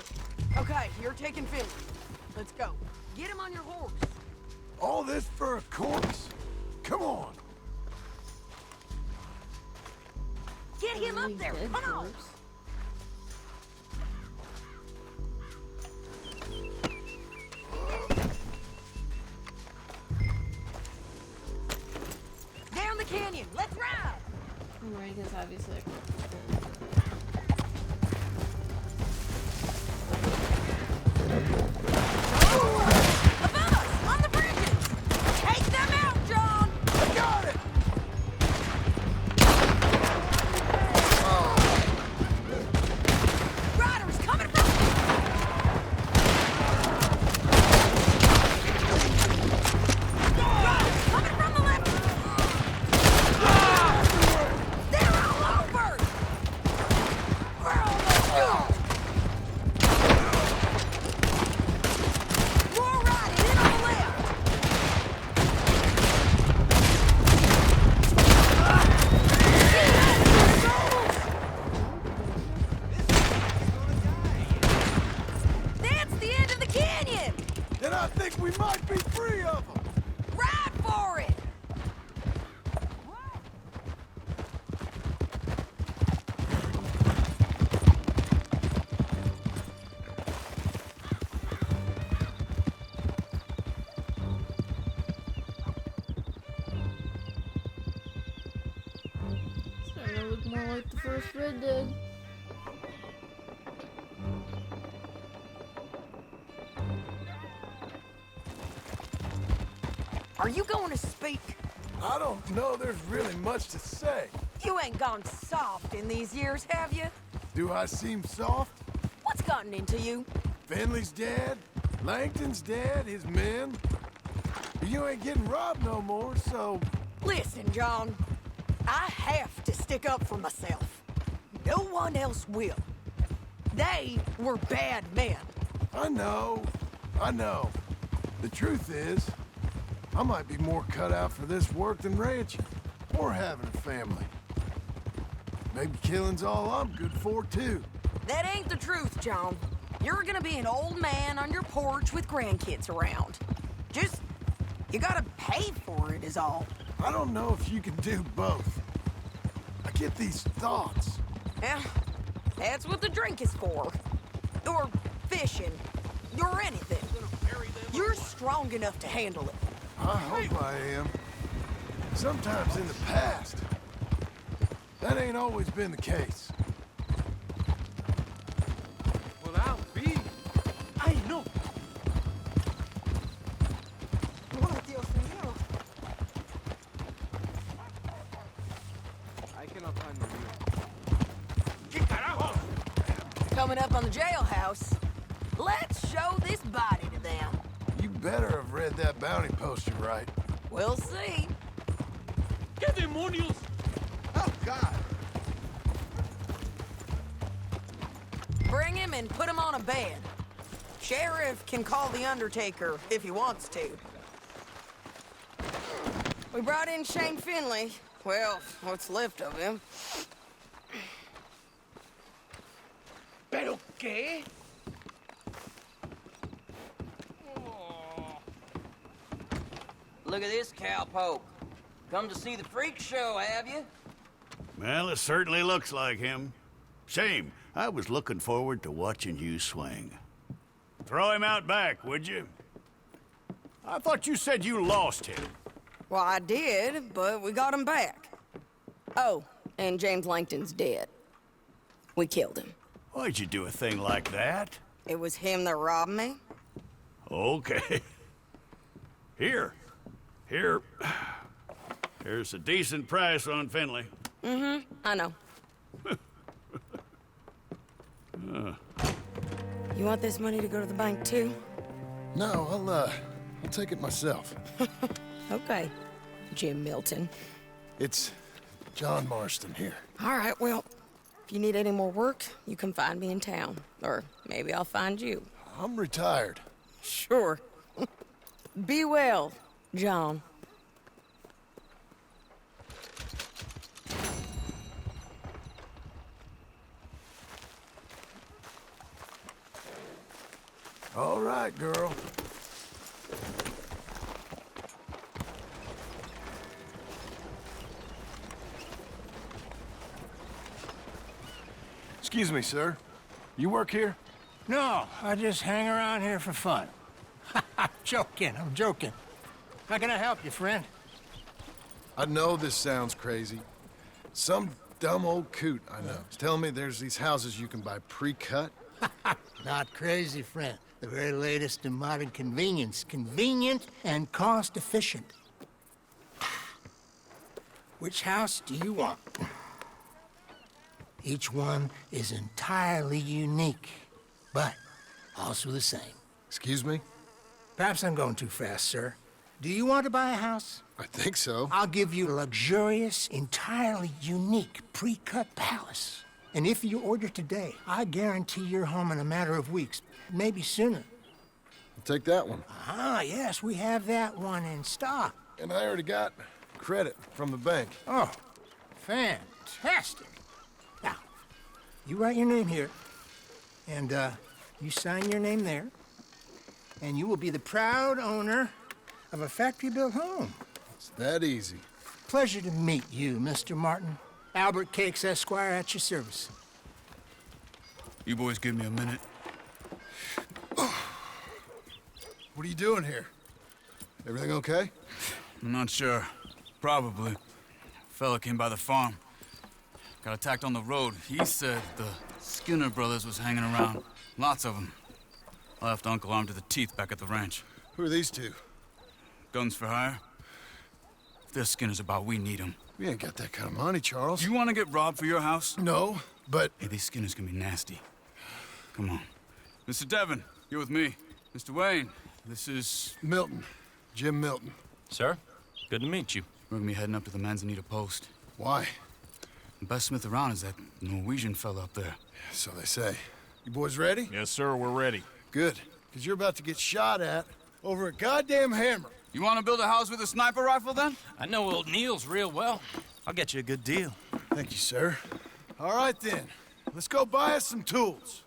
Okay, you're taking Finley. Let's go. Get him on your horse. All this for a corpse? Come on. Get him up there. Come on. Down the canyon. Let's ride. Right, because obviously. Above us, on the bridges. Take them out, John. I got it. Riders coming from. Riders coming from the left. They're all over. We're almost done. More riding in on the left. That's the end of the canyon. Then I think we might be free of them. Ride for it. Starting to look more like the first Red Dead. Are you going to speak? I don't know there's really much to say. You ain't gone soft in these years, have you? Do I seem soft? What's gotten into you? Finley's dead. Langton's dead. His men. You ain't getting robbed no more, so... Listen, John. I have to stick up for myself. No one else will. They were bad men. I know. The truth is, I might be more cut out for this work than ranching, or having a family. Maybe killing's all I'm good for, too. That ain't the truth, John. You're gonna be an old man on your porch with grandkids around. Just, you gotta pay for it is all. I don't know if you can do both. I get these thoughts. Yeah, that's what the drink is for. Or fishing. Or anything. You're strong enough to handle it. I hope I am. Sometimes in the past, that ain't always been the case. Well, I'll be. I know. I cannot find the Coming up on the jailhouse. Let's show this body to them. You better have read that bounty poster right. We'll see. ¡Qué demonios! Oh, God. Bring him and put him on a bed. Sheriff can call the Undertaker if he wants to. We brought in Shane Finley. Well, what's left of him. ¿Pero qué? Look at this cowpoke. Come to see the freak show, have you? Well, it certainly looks like him. Shame. I was looking forward to watching you swing. Throw him out back, would you? I thought you said you lost him. Well, I did, but we got him back. Oh, and James Langton's dead. We killed him. Why'd you do a thing like that? It was him that robbed me. Okay. Here's a decent price on Finley. Mm-hmm, I know. You want this money to go to the bank, too? No, I'll take it myself. Okay, Jim Milton. It's John Marston here. All right, well, if you need any more work, you can find me in town. Or maybe I'll find you. I'm retired. Sure. Be well, John. All right, girl. Excuse me, sir. You work here? No, I just hang around here for fun. I'm joking. How can I help you, friend? I know this sounds crazy. Some dumb old coot I know is telling me there's these houses you can buy pre-cut. Not crazy, friend. The very latest in modern convenience. Convenient and cost-efficient. Which house do you want? Each one is entirely unique, but also the same. Excuse me? Perhaps I'm going too fast, sir. Do you want to buy a house? I think so. I'll give you a luxurious, entirely unique pre-cut palace. And if you order today, I guarantee you're home in a matter of weeks, maybe sooner. I'll take that one. Ah, yes, we have that one in stock. And I already got credit from the bank. Oh, fantastic. Now, you write your name here, and you sign your name there, and you will be the proud owner of a factory-built home. It's that easy. Pleasure to meet you, Mr. Martin. Albert Cakes, Esquire, at your service. You boys give me a minute. What are you doing here? Everything okay? I'm not sure. Probably. Fella came by the farm. Got attacked on the road. He said the Skinner brothers was hanging around. Lots of them. I left Uncle armed to the teeth back at the ranch. Who are these two? Guns for hire. If there's Skinner's about, we need them. We ain't got that kind of money, Charles. You want to get robbed for your house? No, but... Hey, these Skinners can be nasty. Come on. Mr. Devon, you're with me. Mr. Wayne, this is... Milton. Jim Milton. Sir, good to meet you. We're gonna be heading up to the Manzanita post. Why? The best smith around is that Norwegian fella up there. So they say. You boys ready? Yes, sir, we're ready. Good, because you're about to get shot at over a goddamn hammer. You want to build a house with a sniper rifle, then? I know old Neil's real well. I'll get you a good deal. Thank you, sir. All right, then. Let's go buy us some tools.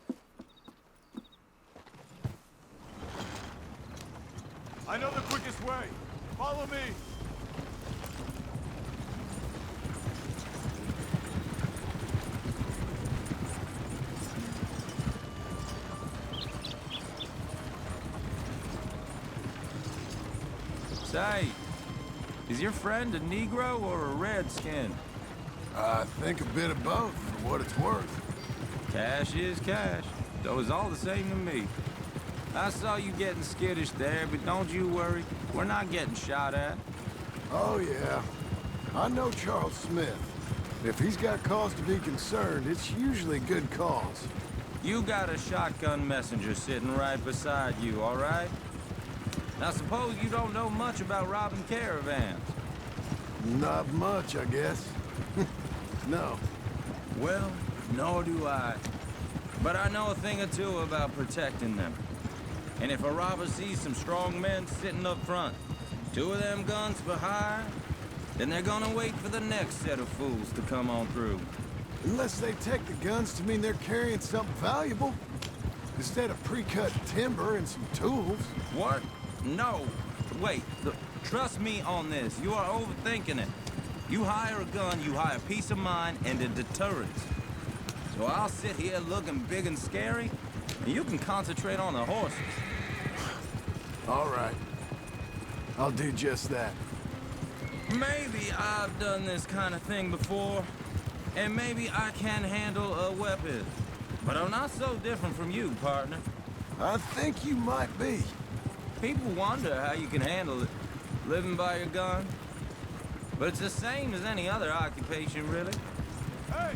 I know the quickest way. Follow me. Say, is your friend a Negro or a Redskin? I think a bit of both, for what it's worth. Cash is cash, though it's all the same to me. I saw you getting skittish there, but don't you worry. We're not getting shot at. Oh, yeah. I know Charles Smith. If he's got cause to be concerned, it's usually good cause. You got a shotgun messenger sitting right beside you, all right? Now, suppose you don't know much about robbing caravans. Not much, I guess. No. Well, nor do I. But I know a thing or two about protecting them. And if a robber sees some strong men sitting up front, 2 of them guns for hire, then they're gonna wait for the next set of fools to come on through. Unless they take the guns to mean they're carrying something valuable. Instead of pre-cut timber and some tools. What? No. Wait, look, trust me on this. You are overthinking it. You hire a gun, you hire peace of mind and a deterrence. So I'll sit here looking big and scary, and you can concentrate on the horses. All right. I'll do just that. Maybe I've done this kind of thing before, and maybe I can handle a weapon. But I'm not so different from you, partner. I think you might be. People wonder how you can handle it, living by your gun. But it's the same as any other occupation, really. Hey,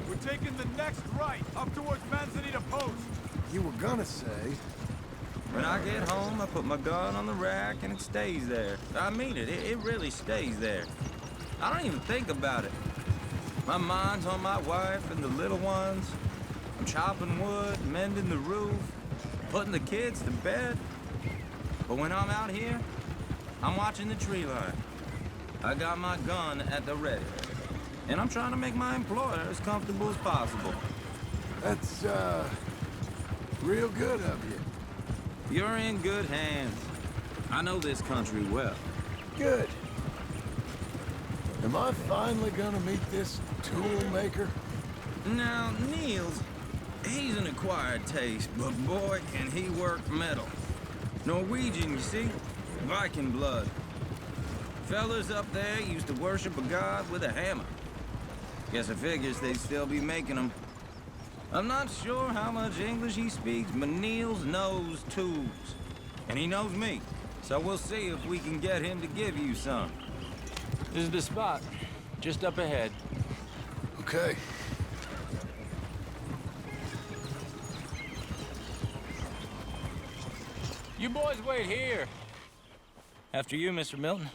we're taking the next right, up towards Manzanita Post. You were gonna say... When I get home, I put my gun on the rack and it stays there. I mean it, it really stays there. I don't even think about it. My mind's on my wife and the little ones. I'm chopping wood, mending the roof, putting the kids to bed. But when I'm out here, I'm watching the tree line. I got my gun at the ready. And I'm trying to make my employer as comfortable as possible. That's, real good of you. You're in good hands. I know this country well. Good. Am I finally gonna meet this tool maker? Now, Niels, he's an acquired taste, but boy, can he work metal. Norwegian, you see? Viking blood. Fellas up there used to worship a god with a hammer. Guess it figures they'd still be making them. I'm not sure how much English he speaks, but Niels knows tools. And he knows me, so we'll see if we can get him to give you some. This is the spot, just up ahead. Okay. You boys wait here. After you, Mr. Milton.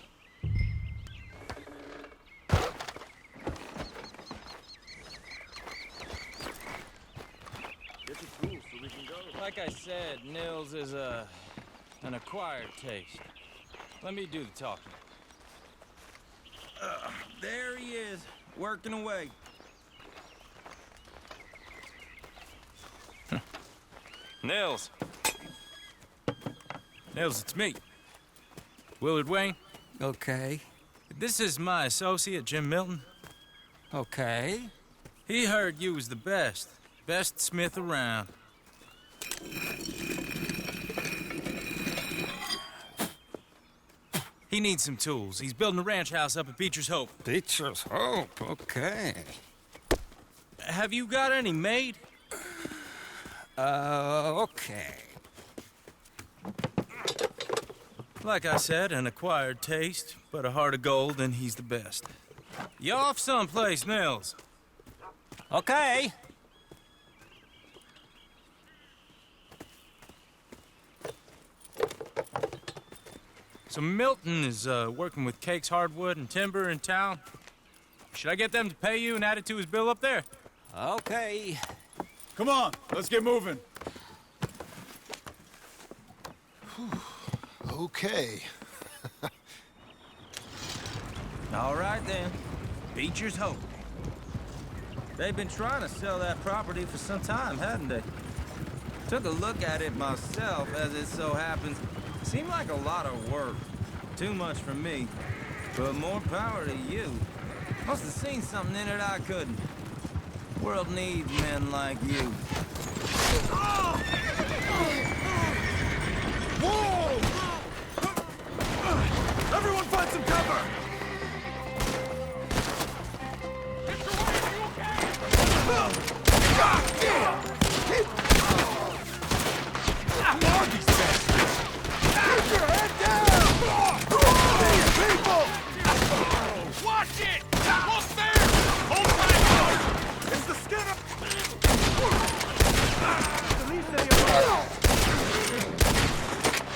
Like I said, Nils is an acquired taste. Let me do the talking. There he is, working away. Nils. Nils, it's me. Willard Wayne. Okay. This is my associate, Jim Milton. Okay. He heard you was the best smith around. He needs some tools. He's building a ranch house up at Beecher's Hope. Beecher's Hope, okay. Have you got any made? Okay. Like I said, an acquired taste, but a heart of gold, and he's the best. You off someplace, Nils? Okay. So Milton is working with Cake's Hardwood and Timber in town. Should I get them to pay you and add it to his bill up there? Okay. Come on, let's get moving. Okay. All right, then. Beecher's Hope. They've been trying to sell that property for some time, hadn't they? Took a look at it myself, as it so happens. Seemed like a lot of work. Too much for me. But more power to you. Must have seen something in it I couldn't. World needs men like you. Whoa! Everyone find some cover! God damn! Who are these bastards? Keep your head down! These people! Watch it! Look there! Hold tight! It's the Skinner!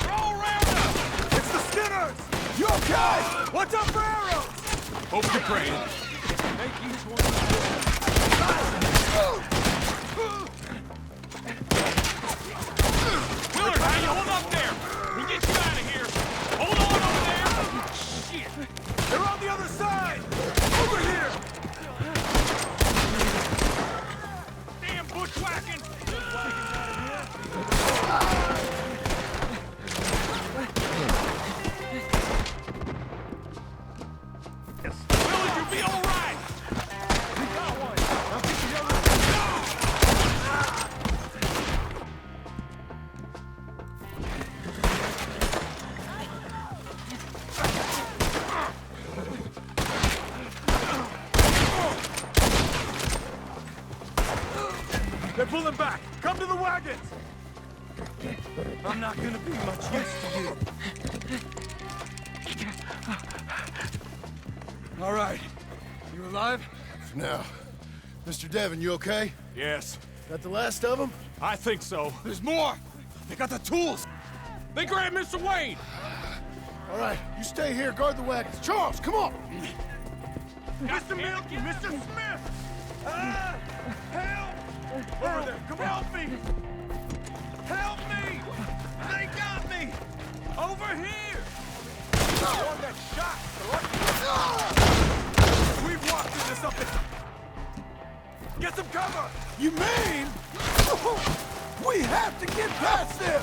Roll around us! It's the Skinners! You okay? Watch out for arrows! Hope you're praying. Make each one. Willard, how you hold up there? We'll get you out of here. Hold on over there. Shit. They're on the other side. Over here. Damn bushwhacking. Willard, you'll be all right. We got one. I'll get the other. They're pulling back. Come to the wagons. I'm not gonna be much use to you. All right. You alive? For now. Mr. Devon, you okay? Yes. Got the last of them? I think so. There's more. They got the tools. They grabbed Mr. Wayne. All right, you stay here, guard the wagons. Charles, come on! Mr. Milton, Mr. Smith! Help! Over there, come help me! Help me! They got me! Over here! One that shot! We've walked into something! Get some cover! You mean? We have to get past them!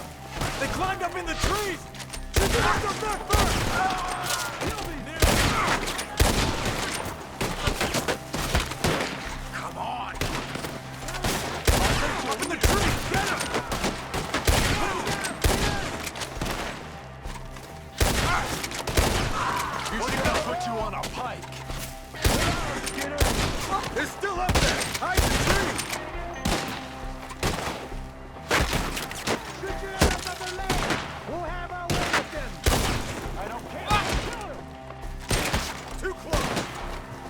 They climbed up in the trees! Get them back first! Come on! Up in the trees! Get him! You think I'll put you on a pike? They're still up there! Hide the tree! Shoot your ass up the lane! We'll have our way with them! I don't care! Too close!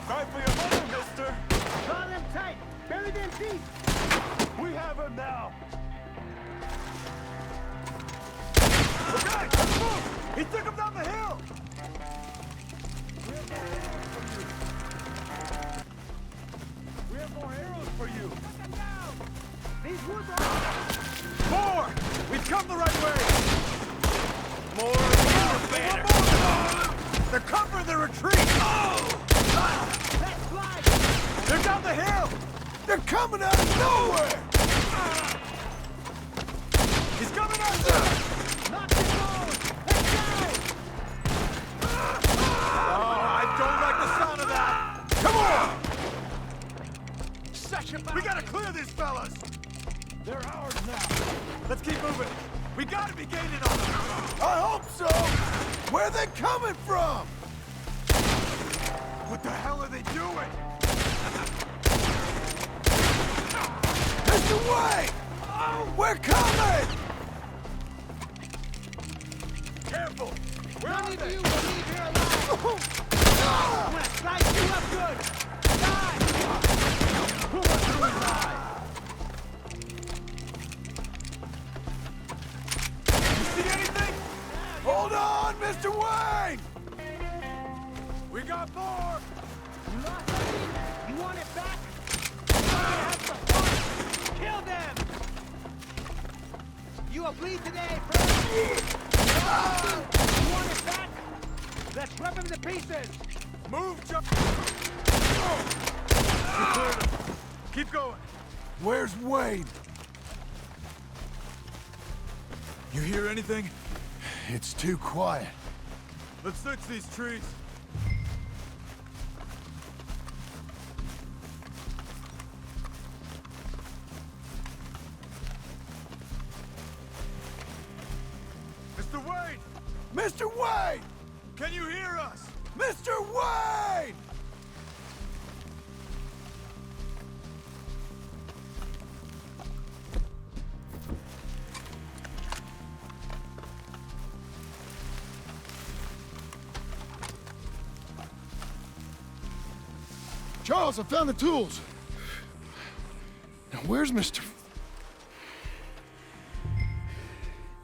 Try for your mother, mister! Draw them tight! Bury them deep! We have him now! Okay, let's move! He took him down the hill! We have more arrows for you! These woods are... More! We've come the right way! More banner! They're covering the retreat! Oh! Let's fly! They're down the hill! They're coming out of nowhere! He's coming after! Knock him down! Let's go! Oh, I don't like the sound of that! Come on! We gotta clear these fellas! They're ours now. Let's keep moving. We gotta be gaining on them. I hope so! Where are they coming from? What the hell are they doing? Mr. Wayne! We're coming! Careful! None of you will leave here alive! I'm gonna slice you up good! Die! Who wants to die? You see anything? Hold on, Mr. Wayne! We got more! You lost it? You want it back? Have some fun! Kill them! You will bleed today, friend! You want it back? Let's rip him to pieces! Move, John! Keep going! Where's Wayne? You hear anything? It's too quiet. Let's search these trees. Mr. Wayne! Mr. Wayne! Can you hear us? Mr. Wayne! Charles, I found the tools. Now, where's Mr.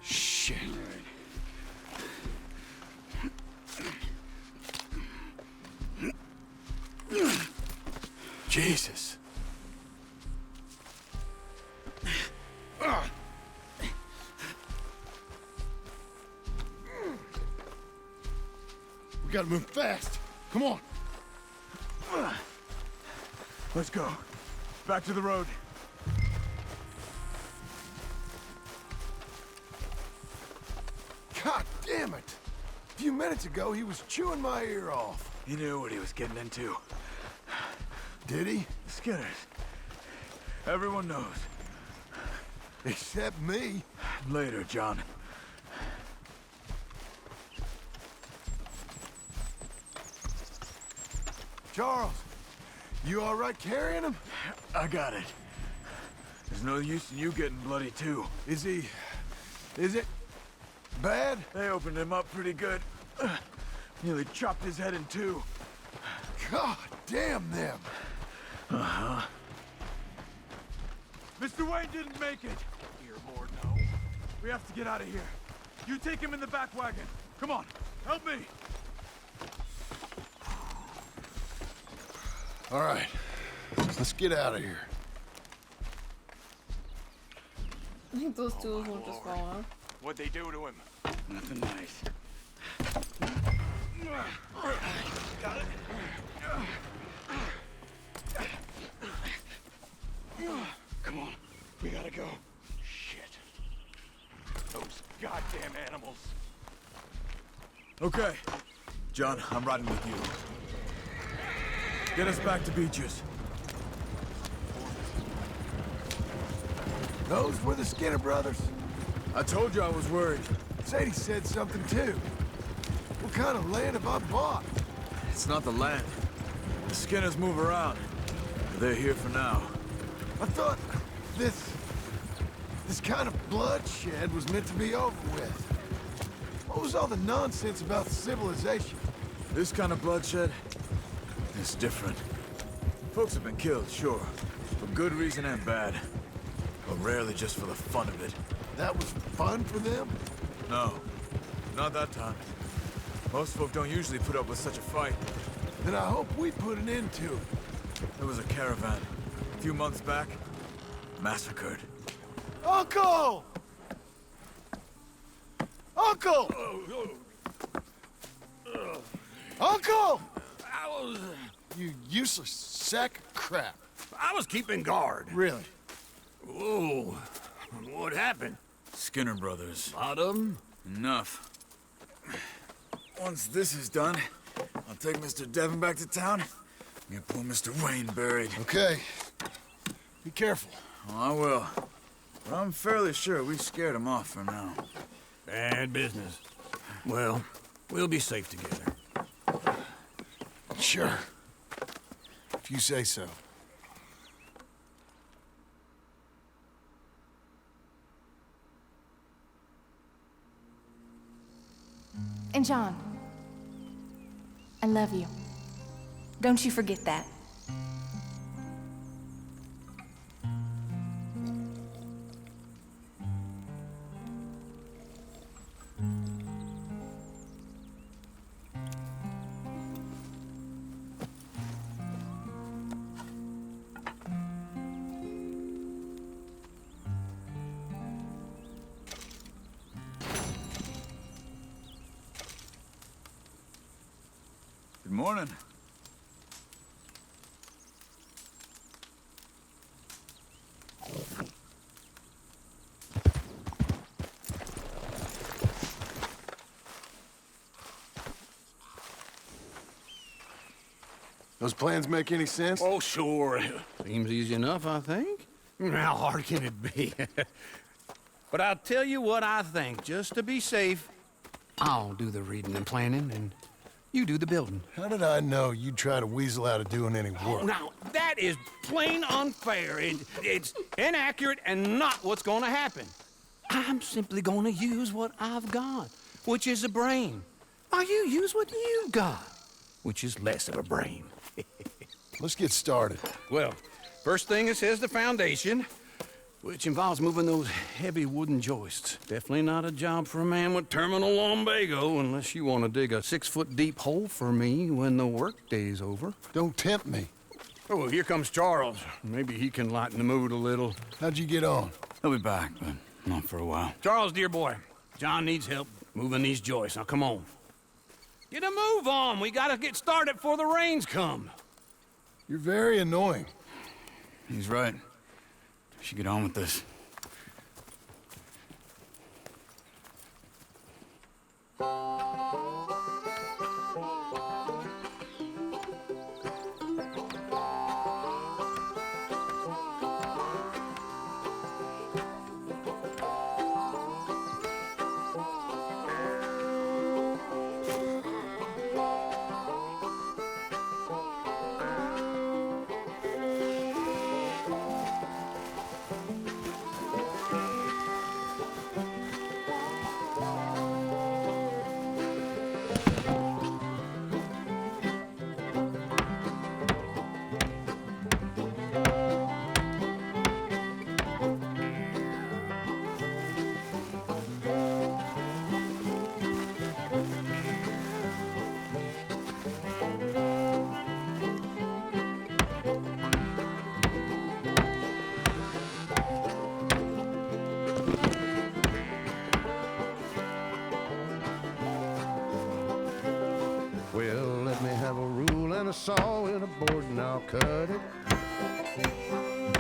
Shit. Jesus. We gotta move fast. Come on. Let's go. Back to the road. God damn it! A few minutes ago, he was chewing my ear off. He knew what he was getting into. Did he? Skinners. Everyone knows. Except me. Later, John. Charles, you all right carrying him? I got it. There's no use in you getting bloody, too. Is it bad? They opened him up pretty good. Nearly chopped his head in two. God damn them. Uh-huh. Mr. Wayne didn't make it. Dear Lord, no. We have to get out of here. You take him in the back wagon. Come on, help me. All right, Let's get out of here. I think those tools won't just fall off. What'd they do to him? Nothing nice. Got it. Come on, we gotta go. Shit. Those goddamn animals. Okay. John, I'm riding with you. Get us back to Beaches. Those were the Skinner brothers. I told you I was worried. Sadie said something too. What kind of land have I bought? It's not the land. The Skinners move around. They're here for now. I thought this kind of bloodshed was meant to be over with. What was all the nonsense about civilization? This kind of bloodshed is different. Folks have been killed, sure. For good reason and bad. But rarely just for the fun of it. That was fun for them? No. Not that time. Most folk don't usually put up with such a fight. Then I hope we put an end to it. There was a caravan. A few months back. Massacred. Uncle! Uncle! Uncle! You useless sack of crap. I was keeping guard. Really? Whoa. What happened? Skinner brothers. A lot of them? Enough. Once this is done, I'll take Mr. Devon back to town and get poor Mr. Wayne buried. Okay. Be careful. Oh, I will. But I'm fairly sure we scared him off for now. Bad business. Well, we'll be safe together. Sure. If you say so. And John, I love you. Don't you forget that. Good morning. Those plans make any sense? Oh, sure. Seems easy enough, I think. How hard can it be? But I'll tell you what I think. Just to be safe, I'll do the reading and planning, and you do the building. How did I know you'd try to weasel out of doing any work? Now, that is plain unfair. It's inaccurate and not what's going to happen. I'm simply going to use what I've got, which is a brain. Now, you use what you've got, which is less of a brain. Let's get started. Well, first thing it says the foundation, which involves moving those heavy wooden joists. Definitely not a job for a man with terminal lumbago unless you want to dig a 6-foot deep hole for me when the workday's over. Don't tempt me. Oh, well, here comes Charles. Maybe he can lighten the mood a little. How'd you get on? He'll be back, but not for a while. Charles, dear boy, John needs help moving these joists. Now, come on. Get a move on. We gotta get started before the rains come. You're very annoying. He's right. We should get on with this. saw in a board and I'll cut it.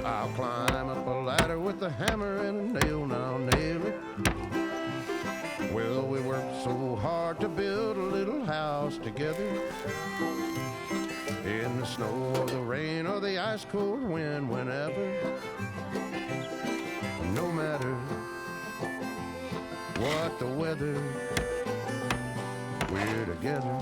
I'll climb up a ladder with a hammer and a nail and I'll nail it. Well, we worked so hard to build a little house together. In the snow or the rain or the ice cold wind, whenever. No matter what the weather, we're together.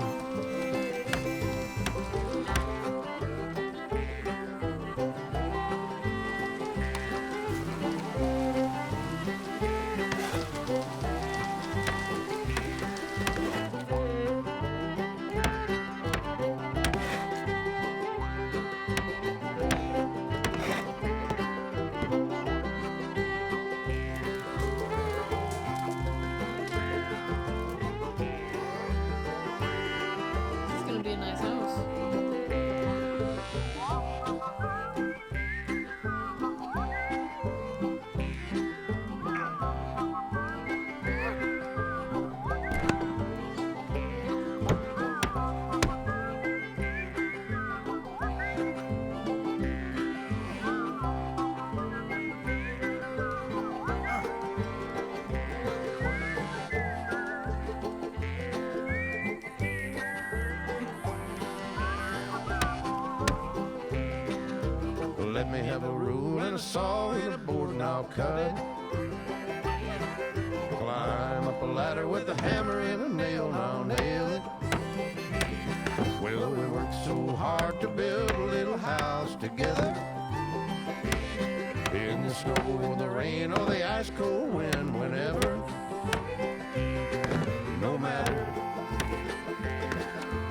It's gonna be a nice house. Let me have a rule and a saw and a board and I'll cut it. Climb up a ladder with a hammer and a nail and I'll nail it. Well, we worked so hard to build a little house together. In the snow or the rain or the ice cold wind, whenever. No matter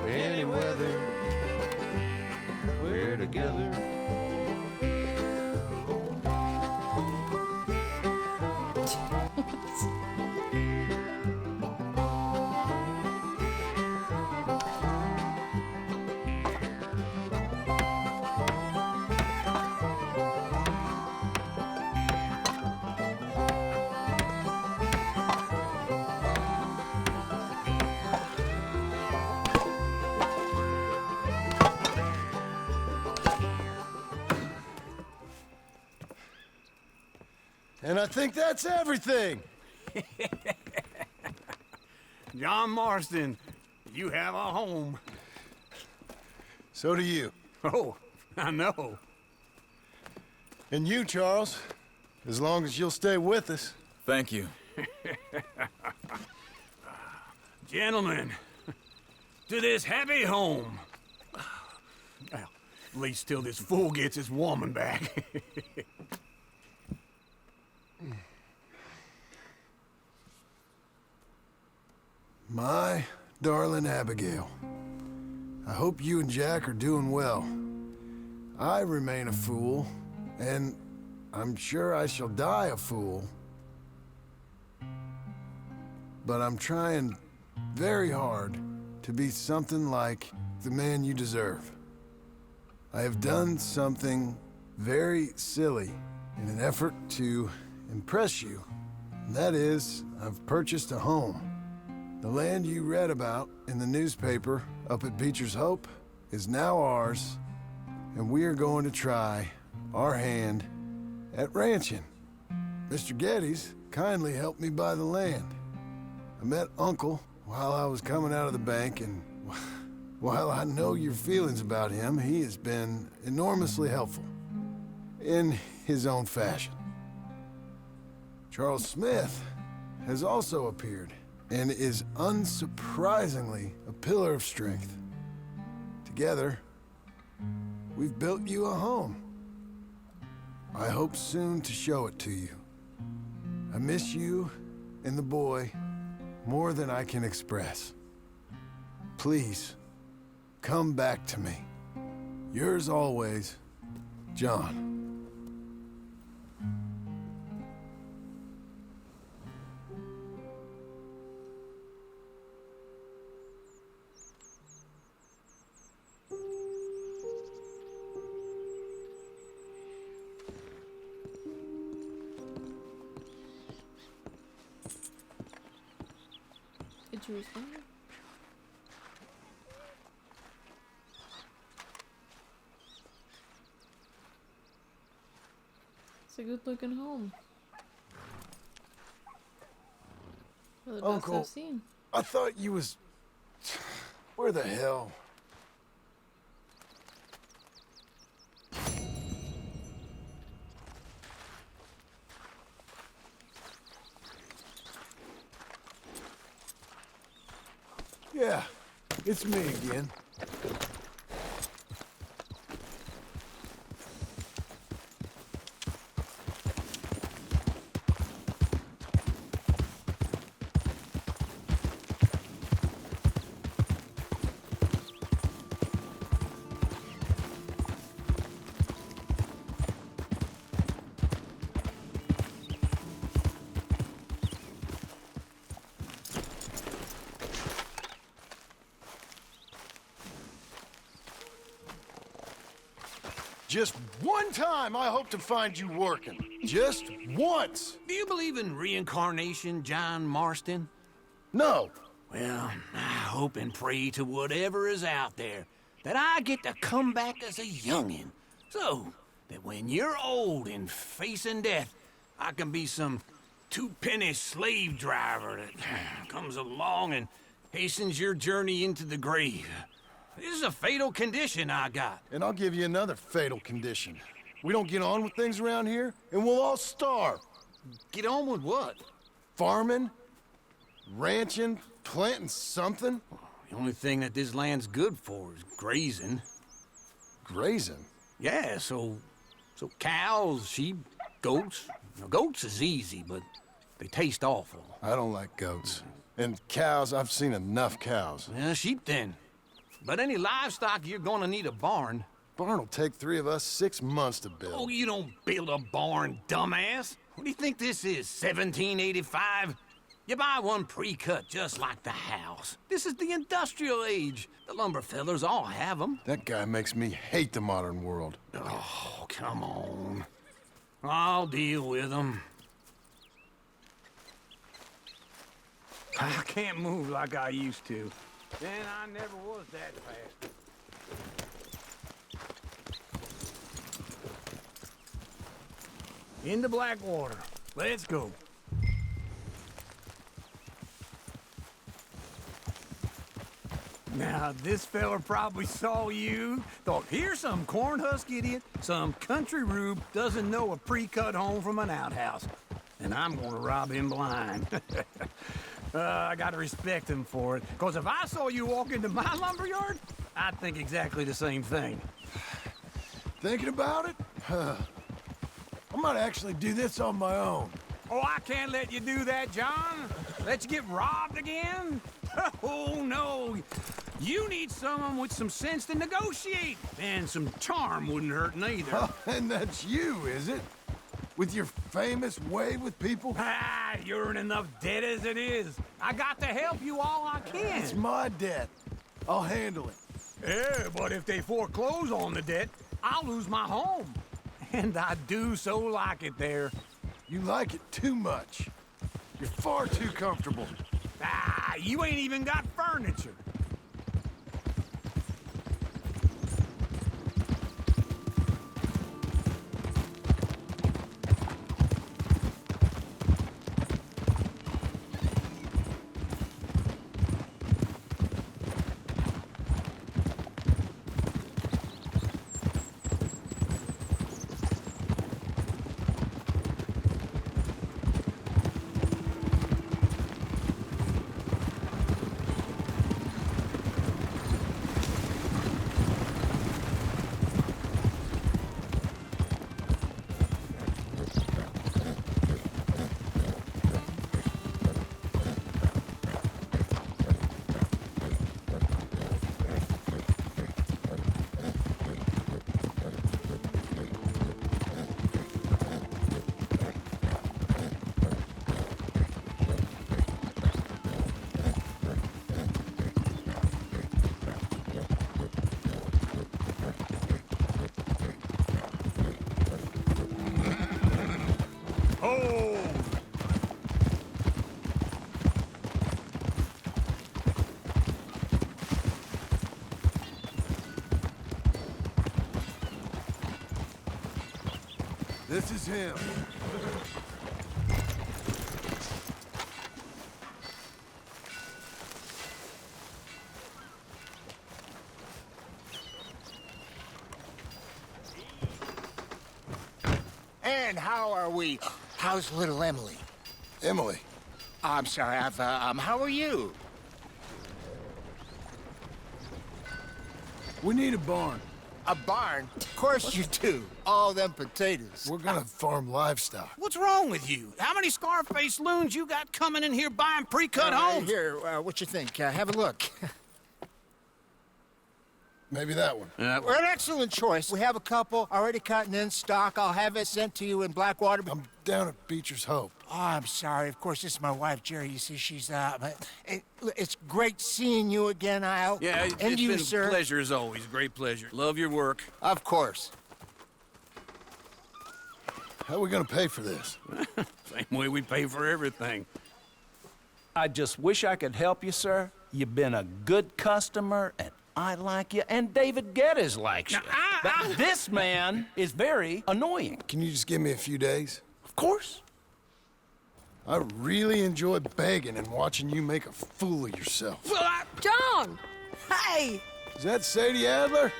any weather, we're together. And I think that's everything. John Marston, you have a home. So do you. Oh, I know. And you, Charles, as long as you'll stay with us. Thank you. Gentlemen, to this happy home. Well, at least till this fool gets his woman back. My darling Abigail, I hope you and Jack are doing well. I remain a fool, and I'm sure I shall die a fool. But I'm trying very hard to be something like the man you deserve. I have done something very silly in an effort to impress you. And that is, I've purchased a home. The land you read about in the newspaper up at Beecher's Hope is now ours, and we are going to try our hand at ranching. Mr. Geddes kindly helped me buy the land. I met Uncle while I was coming out of the bank, and while I know your feelings about him, he has been enormously helpful in his own fashion. Charles Smith has also appeared and is unsurprisingly a pillar of strength. Together, we've built you a home. I hope soon to show it to you. I miss you and the boy more than I can express. Please, come back to me. Yours always, John. Did you respond? It's a good-looking home. For the best Uncle, I've seen. I thought you was... Where the hell? Yeah, it's me again. Just one time I hope to find you working. Just once. Do you believe in reincarnation, John Marston? No. Well, I hope and pray to whatever is out there that I get to come back as a youngin'. So that when you're old and facing death, I can be some two-penny slave driver that comes along and hastens your journey into the grave. This is a fatal condition I got. And I'll give you another fatal condition. We don't get on with things around here, and we'll all starve. Get on with what? Farming, ranching, planting something. The only thing that this land's good for is grazing. Grazing? Yeah, so cows, sheep, goats. Now, goats is easy, but they taste awful. I don't like goats. And cows, I've seen enough cows. Yeah, sheep then. But any livestock, you're gonna need a barn. Barn will take 3 of us 6 months to build. Oh, you don't build a barn, dumbass. What do you think this is, 1785? You buy one pre-cut just like the house. This is the industrial age. The lumber fellers all have them. That guy makes me hate the modern world. Oh, come on. I'll deal with them. I can't move like I used to. And I never was that fast. Into Blackwater. Let's go. Now, this fella probably saw you, thought, here's some cornhusk idiot, some country rube doesn't know a pre-cut home from an outhouse. And I'm gonna rob him blind. I gotta respect him for it, because if I saw you walk into my lumberyard, I'd think exactly the same thing. Thinking about it? I might actually do this on my own. Oh, I can't let you do that, John. Let you get robbed again? Oh, no. You need someone with some sense to negotiate. And some charm wouldn't hurt neither. Oh, and that's you, is it? With your famous way with people? Ah, you're in enough debt as it is. I got to help you all I can. It's my debt. I'll handle it. Yeah, but if they foreclose on the debt, I'll lose my home. And I do so like it there. You like it too much. You're far too comfortable. Ah, you ain't even got furniture. This is him. And how are we? How's little Emily? Emily. I'm sorry, how are you? We need a barn. A barn? Of course you do. All them potatoes. We're gonna farm livestock. What's wrong with you? How many Scarface loons you got coming in here buying pre-cut homes? Here, what you think? Have a look. Maybe that one. We're an excellent choice. We have a couple already cut and in stock. I'll have it sent to you in Blackwater. I'm down at Beecher's Hope. Oh, I'm sorry. Of course, this is my wife, Jerry. You see, she's, it's great seeing you again, Al. Yeah, it's you, been sir. a pleasure as always. Great pleasure. Love your work. Of course. How are we gonna pay for this? Same way we pay for everything. I just wish I could help you, sir. You've been a good customer, and I like you, and David Geddes likes you. But this man is very annoying. Can you just give me a few days? Of course. I really enjoy begging and watching you make a fool of yourself. John! Hey! Is that Sadie Adler?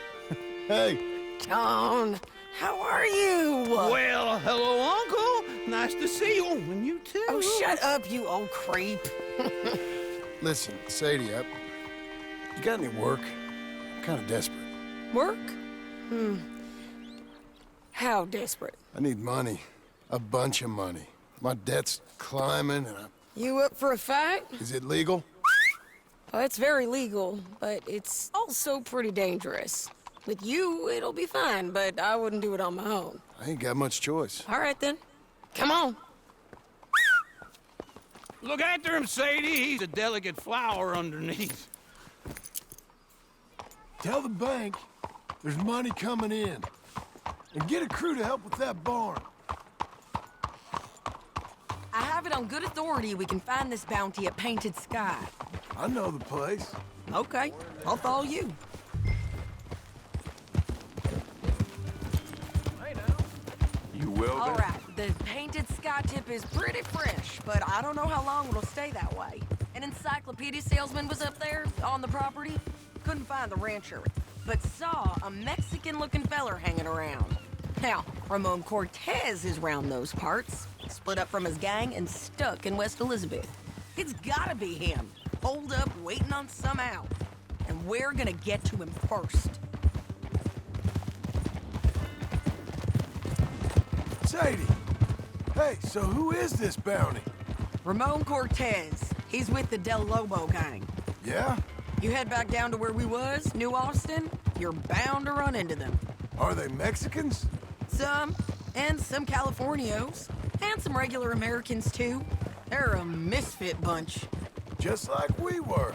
Hey. John, how are you? Well, hello, Uncle. Nice to see you. And you too. Oh, shut up, you old creep. Listen, Sadie, you got any work? I'm kind of desperate. Work? How desperate? I need money. A bunch of money. My debt's climbing and You up for a fight? Is it legal? Oh, it's very legal, but it's also pretty dangerous. With you, it'll be fine, but I wouldn't do it on my own. I ain't got much choice. All right, then. Come on. Look after him, Sadie. He's a delicate flower underneath. Tell the bank there's money coming in. And get a crew to help with that barn. I have it on good authority we can find this bounty at Painted Sky. I know the place. Okay, I'll follow you. You will, All right, the Painted Sky tip is pretty fresh, but I don't know how long it'll stay that way. An encyclopedia salesman was up there on the property. Couldn't find the rancher, but saw a Mexican-looking feller hanging around. Now, Ramon Cortez is round those parts, split up from his gang and stuck in West Elizabeth. It's gotta be him, holed up waiting on some out. And we're gonna get to him first. Sadie! Hey, so who is this bounty? Ramon Cortez. He's with the Del Lobo gang. Yeah? You head back down to where we was, New Austin, you're bound to run into them. Are they Mexicans? Some, and some Californios, and some regular Americans too. They're a misfit bunch. Just like we were.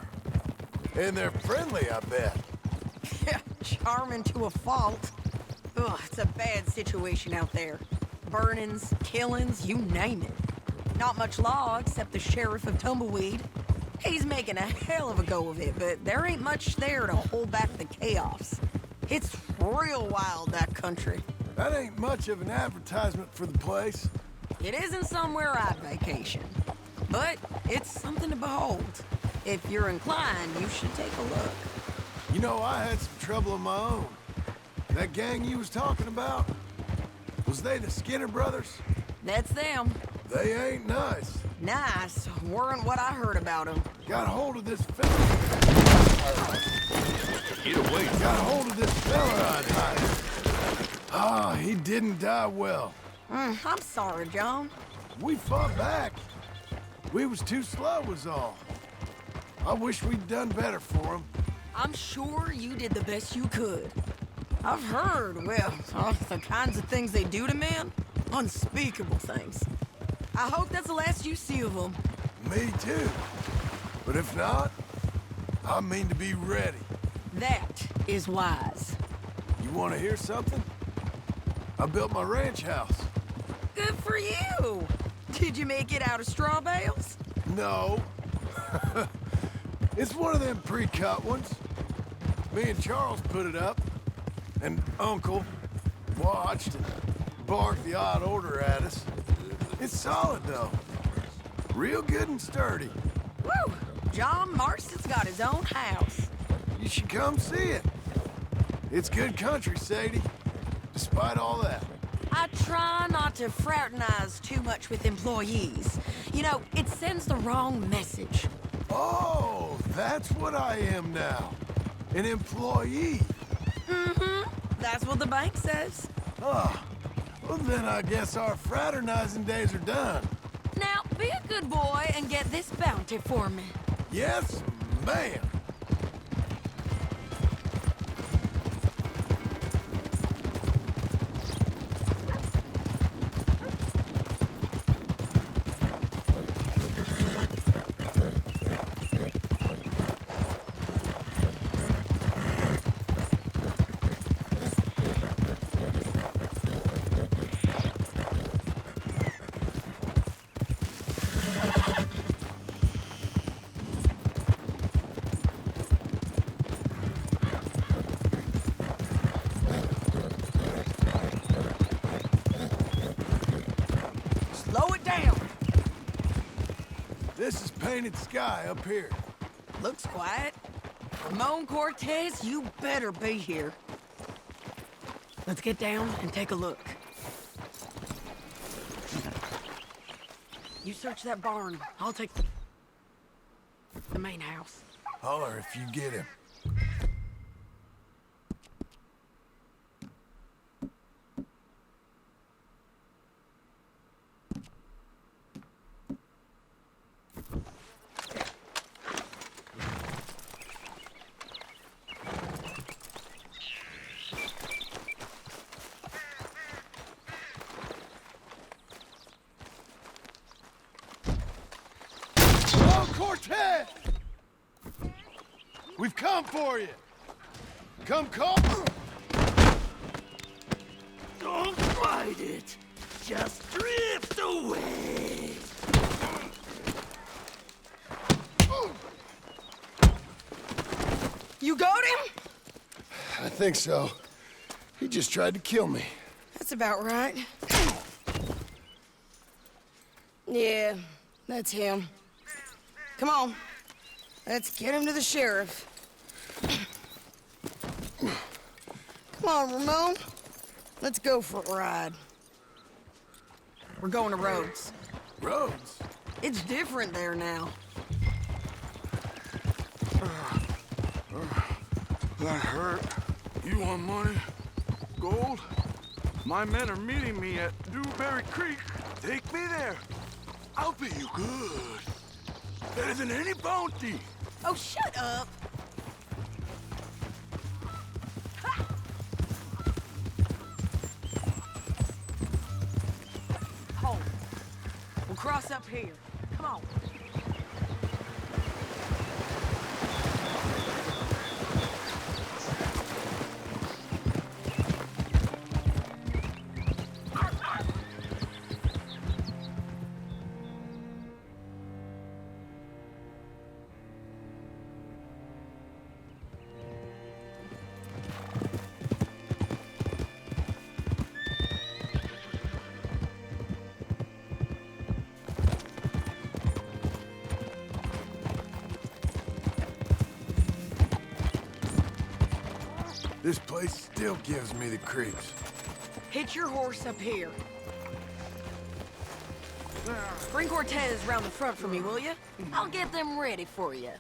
And they're friendly, I bet. Yeah, charming to a fault. Ugh, it's a bad situation out there. Burnings, killings, you name it. Not much law except the sheriff of Tumbleweed. He's making a hell of a go of it, but there ain't much there to hold back the chaos. It's real wild, that country. That ain't much of an advertisement for the place. It isn't somewhere I'd vacation, but it's something to behold. If you're inclined, you should take a look. You know, I had some trouble of my own. That gang you was talking about, was they the Skinner brothers? That's them. They ain't nice. Nice weren't what I heard about them. Got hold of this fella. Get away. Got hold of this fella I'd hired. Ah, he didn't die well. I'm sorry, John. We fought back. We was too slow was all. I wish we'd done better for him. I'm sure you did the best you could. I've heard, well, the kinds of things they do to men. Unspeakable things. I hope that's the last you see of them. Me too. But if not, I mean to be ready. That is wise. You want to hear something? I built my ranch house. Good for you. Did you make it out of straw bales? No. It's one of them pre-cut ones. Me and Charles put it up, and Uncle watched and bark the odd order at us. It's solid, though. Real good and sturdy. Woo! John Marston's got his own house. You should come see it. It's good country, Sadie. Despite all that. I try not to fraternize too much with employees. You know, it sends the wrong message. Oh, that's what I am now. An employee. Mm-hmm. That's what the bank says. Oh, well then I guess our fraternizing days are done. Now, be a good boy and get this bounty for me. Yes, ma'am. Slow it down. This is painted sky up here. Looks quiet. Ramon Cortez, you better be here. Let's get down and take a look. You search that barn. I'll take the main house. Holler if you get him. Cortez! We've come for you! Come call... Don't fight it! Just drift away! You got him? I think so. He just tried to kill me. That's about right. Yeah, that's him. Come on. Let's get him to the sheriff. Come on, Ramon. Let's go for a ride. We're going to Rhodes. Rhodes? It's different there now. That hurt. You want money? Gold? My men are meeting me at Dewberry Creek. Take me there. I'll pay you good. Better than any bounty. Oh, shut up. Hold. We'll cross up here. Come on. This place still gives me the creeps. Hitch your horse up here. Bring Cortez round the front for me, will you? I'll get them ready for you.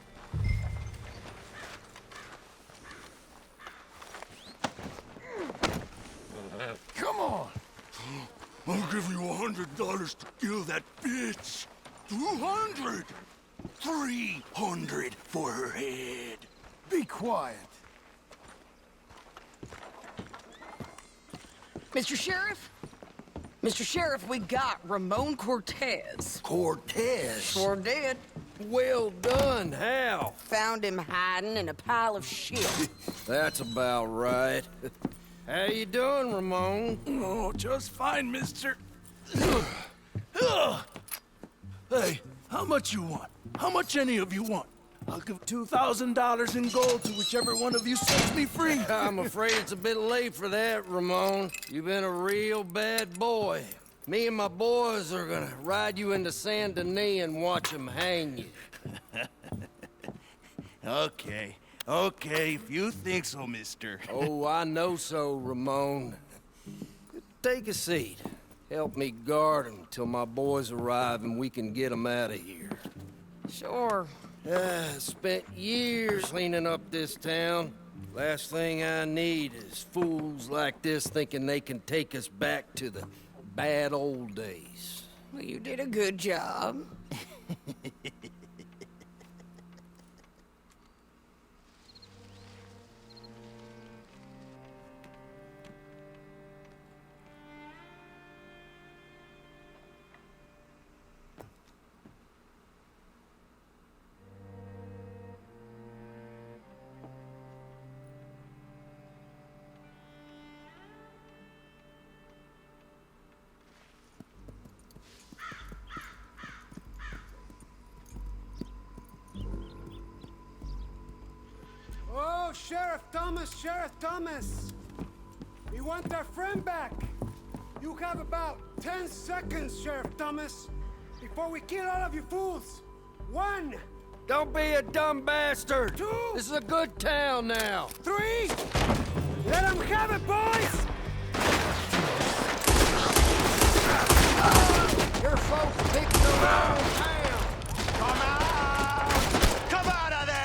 Come on! I'll give you $100 to kill that bitch. 200! 300 for her head. Be quiet. Mr. Sheriff? Mr. Sheriff, we got Ramon Cortez. Cortez? Sure did. Well done. How? Found him hiding in a pile of shit. That's about right. How you doing, Ramon? Oh, just fine, mister. Hey, how much you want? How much any of you want? I'll give $2,000 in gold to whichever one of you sets me free. I'm afraid it's a bit late for that, Ramon. You've been a real bad boy. Me and my boys are gonna ride you into Saint Denis and watch them hang you. Okay, if you think so, mister. Oh, I know so, Ramon. Take a seat. Help me guard them till my boys arrive and we can get them out of here. Sure. Spent years cleaning up this town. Last thing I need is fools like this thinking they can take us back to the bad old days. Well, you did a good job. Oh, Sheriff Thomas! We want our friend back! You have about 10 seconds, Sheriff Thomas, before we kill all of you fools! 1! Don't be a dumb bastard! 2! This is a good town now! 3! Let them have it, boys! Your folks picked the wrong town! Come out! Come out of there!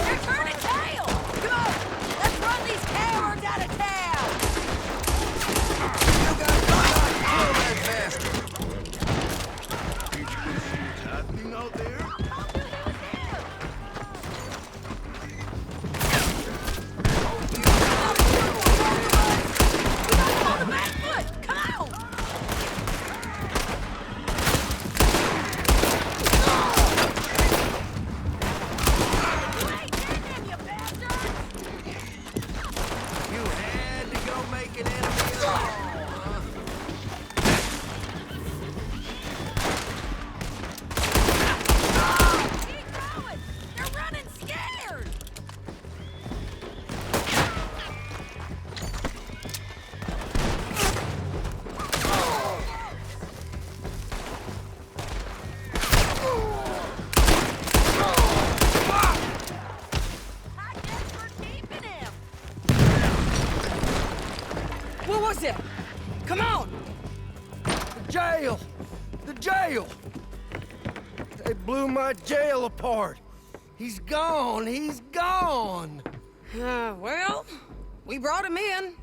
They're turning tail! Come on! Let's run these cowards out of town! You guys gotta kill that bastard! Nothing out there? Come on! The jail! They blew my jail apart. He's gone! Well, we brought him in.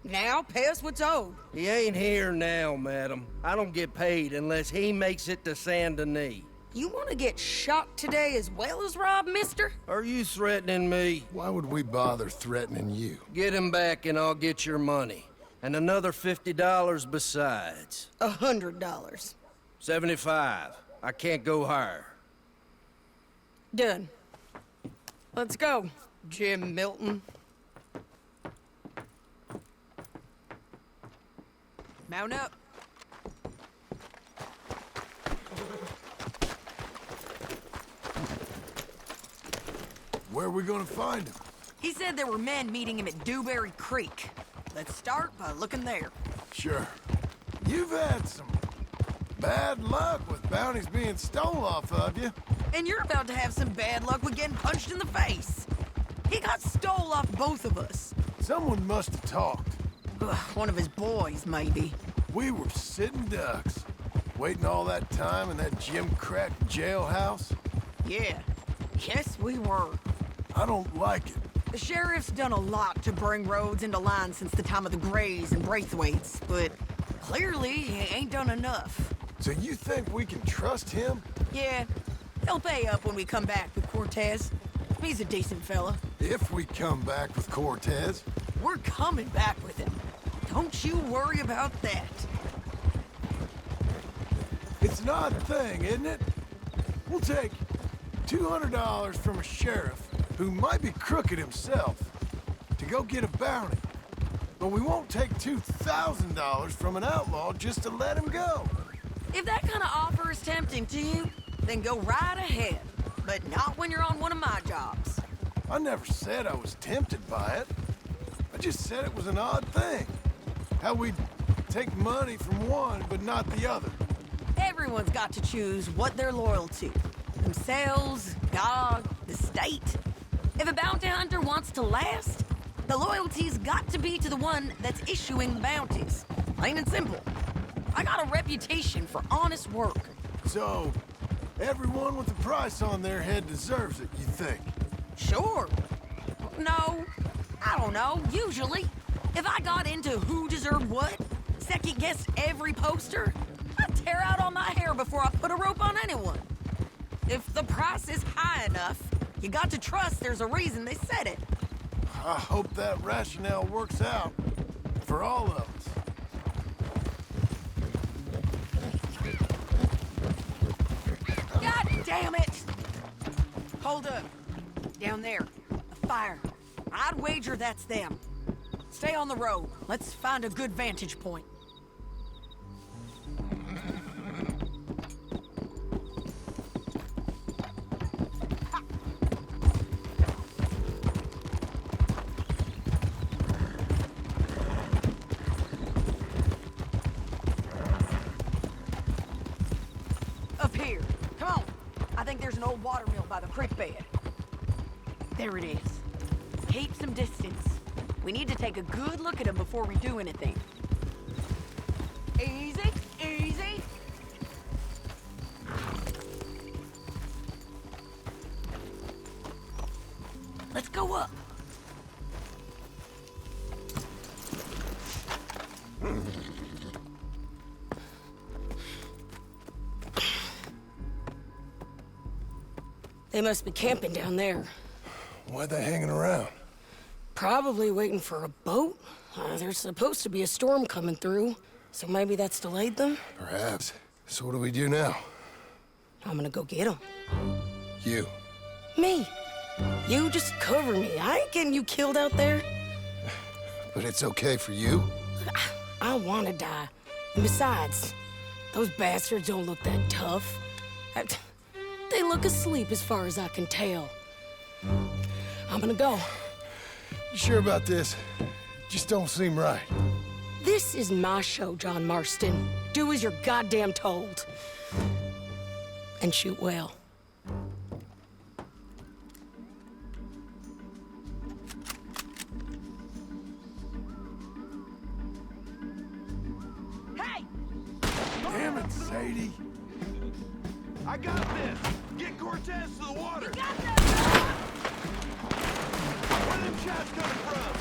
Now pay us what's owed. He ain't here now, madam. I don't get paid unless he makes it to Saint Denis. You want to get shot today as well as Rob, mister? Are you threatening me? Why would we bother threatening you? Get him back and I'll get your money. And another $50 besides. $100. 75. I can't go higher. Done. Let's go, Jim Milton. Mount up. Where are we gonna find him? He said there were men meeting him at Dewberry Creek. Let's start by looking there. Sure. You've had some bad luck with bounties being stole off of you. And you're about to have some bad luck with getting punched in the face. He got stole off both of us. Someone must have talked. One of his boys, maybe. We were sitting ducks, waiting all that time in that gim-crack jailhouse. Yeah. Yes, we were. I don't like it. The sheriff's done a lot to bring roads into line since the time of the Grays and Braithwaites, but clearly he ain't done enough. So you think we can trust him? Yeah, he'll pay up when we come back with Cortez. He's a decent fella. If we come back with Cortez. We're coming back with him. Don't you worry about that. It's an odd thing, isn't it? We'll take $200 from a sheriff who might be crooked himself to go get a bounty. But we won't take $2,000 from an outlaw just to let him go. If that kind of offer is tempting to you, then go right ahead. But not when you're on one of my jobs. I never said I was tempted by it. I just said it was an odd thing. How we'd take money from one, but not the other. Everyone's got to choose what they're loyal to. Themselves, God, the state. If a bounty hunter wants to last, the loyalty's got to be to the one that's issuing the bounties. Plain and simple. I got a reputation for honest work. So, everyone with a price on their head deserves it, you think? Sure. No, I don't know, usually. If I got into who deserved what, second-guessed every poster, I'd tear out all my hair before I put a rope on anyone. If the price is high enough, you got to trust there's a reason they said it. I hope that rationale works out for all of us. God damn it! Hold up. Down there. A fire. I'd wager that's them. Stay on the road. Let's find a good vantage point. Up here. Come on. I think there's an old water mill by the creek bed. There it is. Keep some distance. We need to take a good look at him before we do anything. Easy, easy. Let's go up. They must be camping down there. Why are they hanging around? Probably waiting for a boat. There's supposed to be a storm coming through, so maybe that's delayed them? Perhaps. So what do we do now? I'm gonna go get them. You. Me. You just cover me. I ain't getting you killed out there. But it's okay for you? I wanna die. And besides, those bastards don't look that tough. They look asleep as far as I can tell. I'm gonna go. You sure about this? Just don't seem right. This is my show, John Marston. Do as you're goddamn told. And shoot well. Hey! Damn it, Sadie. I got this! Get Cortez to the water! You got this! Where them shots coming from?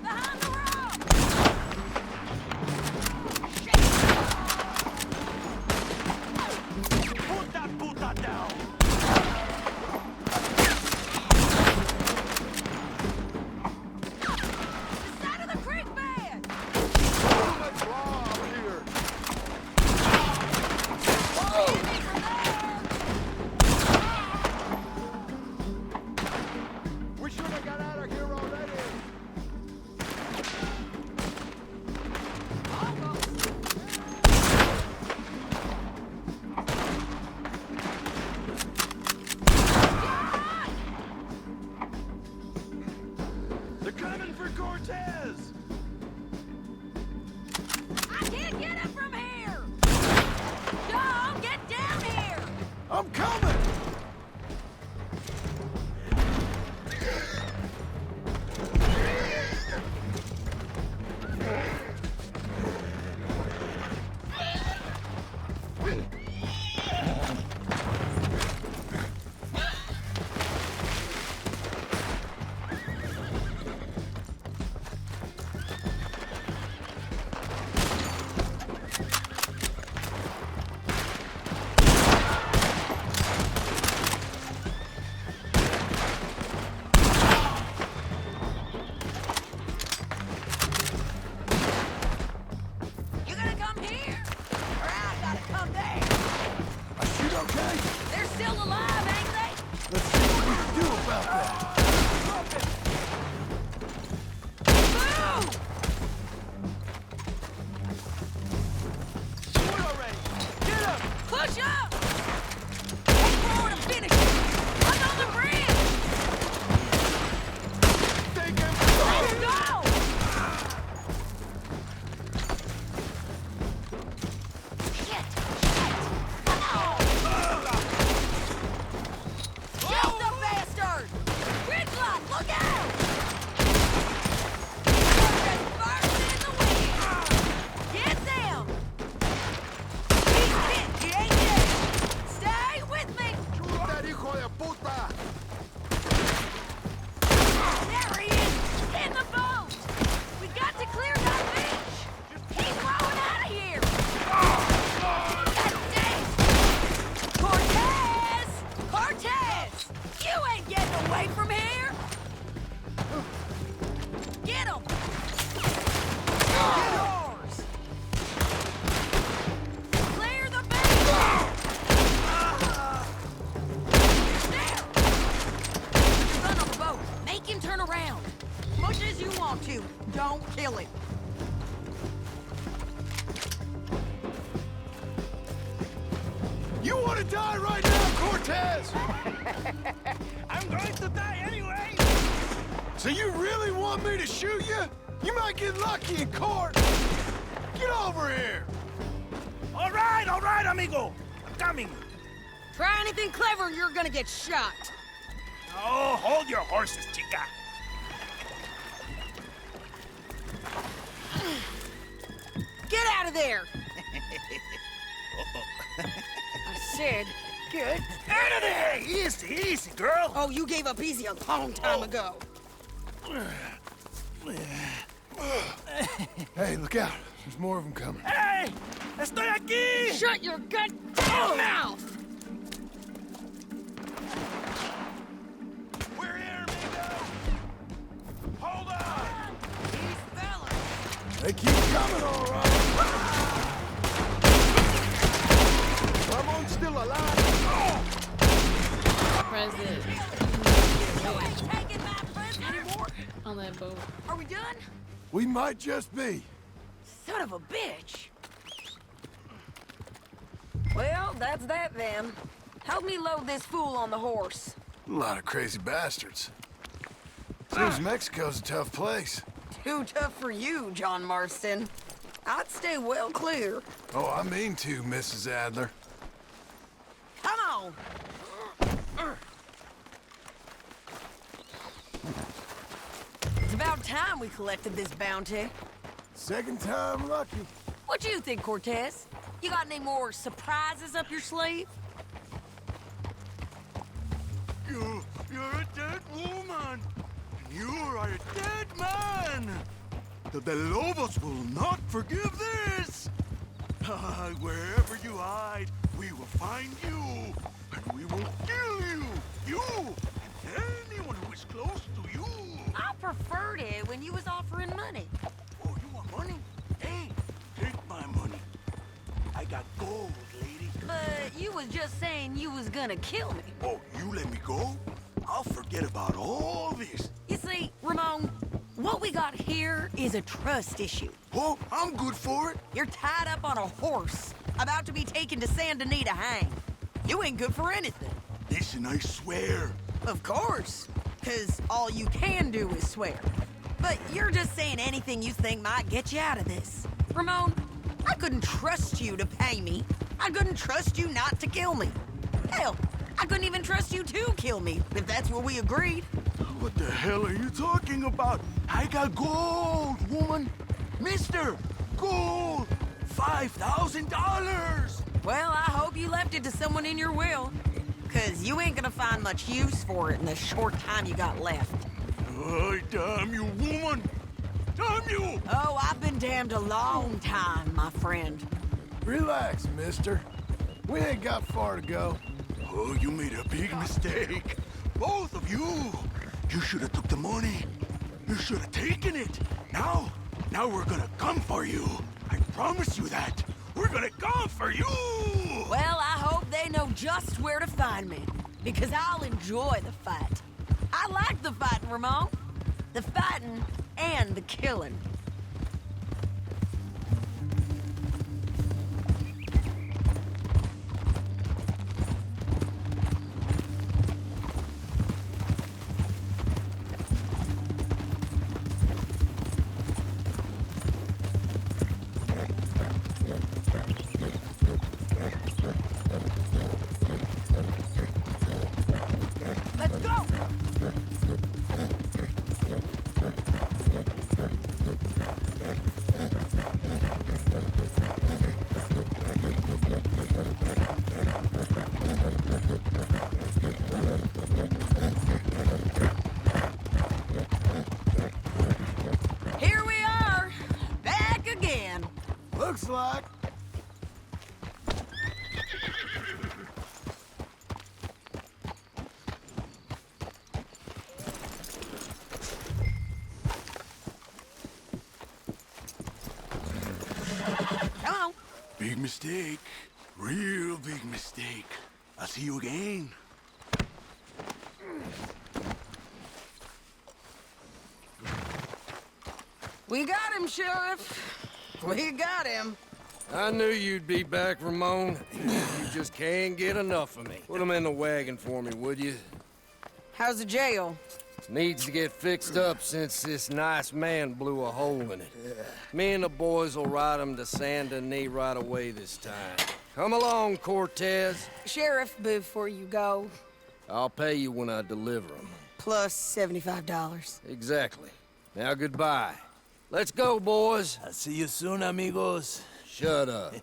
Behind the rock! Put that puta down! The side of the creek bed! Let's rob here! We should have got out of here already! They're coming for Cortez! I can't get him from here! John, get down here! I'm coming! away from here! Get him! Yours! Clear the base! There! Run on the boat. Make him turn around. Much as you want to. Don't kill him. You want to die right now, Cortez? I'm going to die anyway! So you really want me to shoot you? You might get lucky in court. Get over here. All right, amigo. I'm coming. Try anything clever, you're gonna get shot. Oh, hold your horses, chica. Get out of there! I said, get Out of there! Easy, easy, girl. Oh, you gave up easy a long time ago. Hey, look out. There's more of them coming. Hey! Estoy aquí! Shut your goddamn mouth! We're here, amigo! Hold on! These fellas! They keep coming, all right. Ramon's still alive. Present. You ain't taking my prisoner! On that boat. Are we done? We might just be. Son of a bitch! Well, that's that then. Help me load this fool on the horse. A lot of crazy bastards. Seems Mexico's a tough place. Too tough for you, John Marston. I'd stay well clear. Oh, I mean to, Mrs. Adler. Come on! It's about time we collected this bounty. Second time lucky. What you think, Cortez? You got any more surprises up your sleeve? You're a dead woman. You are a dead man. The Lobos will not forgive this. Wherever you hide, we will find you, and we will kill you. You and anyone who is close to you. I preferred it when you was offering money. Oh, you want money? Hey, take my money. I got gold, lady. But you was just saying you was gonna kill me. Oh, you let me go? I'll forget about all this. You see, Ramon, what we got here is a trust issue. Oh, I'm good for it. You're tied up on a horse, about to be taken to San Denis to hang. You ain't good for anything. Listen, I swear. Of course, because all you can do is swear. But you're just saying anything you think might get you out of this. Ramon, I couldn't trust you to pay me. I couldn't trust you not to kill me. Hell, I couldn't even trust you to kill me, if that's what we agreed. What the hell are you talking about? I got gold, woman. Mister, gold. $5,000. Well, I hope you left it to someone in your will. Because you ain't gonna find much use for it in the short time you got left. Oh, damn you, woman. Damn you. Oh, I've been damned a long time, my friend. Relax, mister. We ain't got far to go. Oh, you made a big mistake. Both of you. You should have took the money. You should have taken it. Now we're gonna come for you. I promise you that. We're gonna come for you. Well, I hope they know just where to find me. Because I'll enjoy the fight. I like the fighting, Ramon. The fighting and the killing. Let's go! Big mistake. Real big mistake. I'll see you again. We got him, Sheriff. We got him. I knew you'd be back, Ramon. You just can't get enough of me. Put him in the wagon for me, would you? How's the jail? Needs to get fixed up since this nice man blew a hole in it. Me and the boys will ride him to Saint Denis right away this time. Come along, Cortez. Sheriff, before you go. I'll pay you when I deliver him. Plus $75. Exactly. Now goodbye. Let's go, boys. I'll see you soon, amigos. Shut up.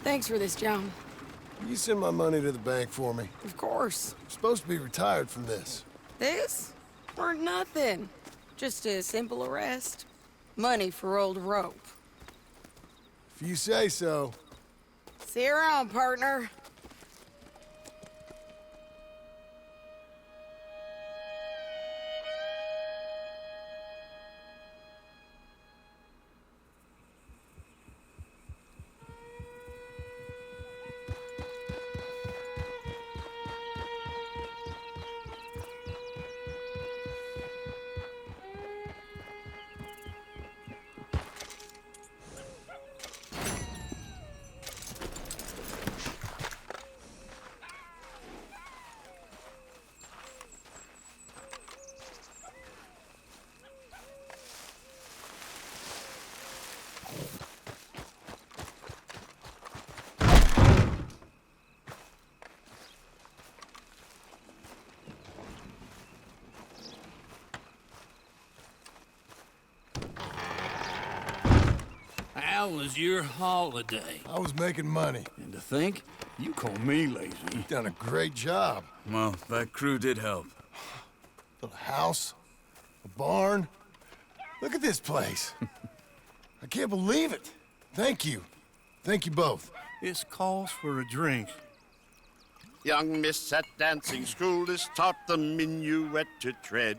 Thanks for this, John. You send my money to the bank for me. Of course. I'm supposed to be retired from this. This? Or nothing. Just a simple arrest. Money for old rope. If you say so. See you around, partner. How was your holiday? I was making money. And to think, you call me lazy. You've done a great job. Well, that crew did help. Little house, a barn. Look at this place. I can't believe it. Thank you. Thank you both. This calls for a drink. Young miss at dancing school is taught the minuet to tread.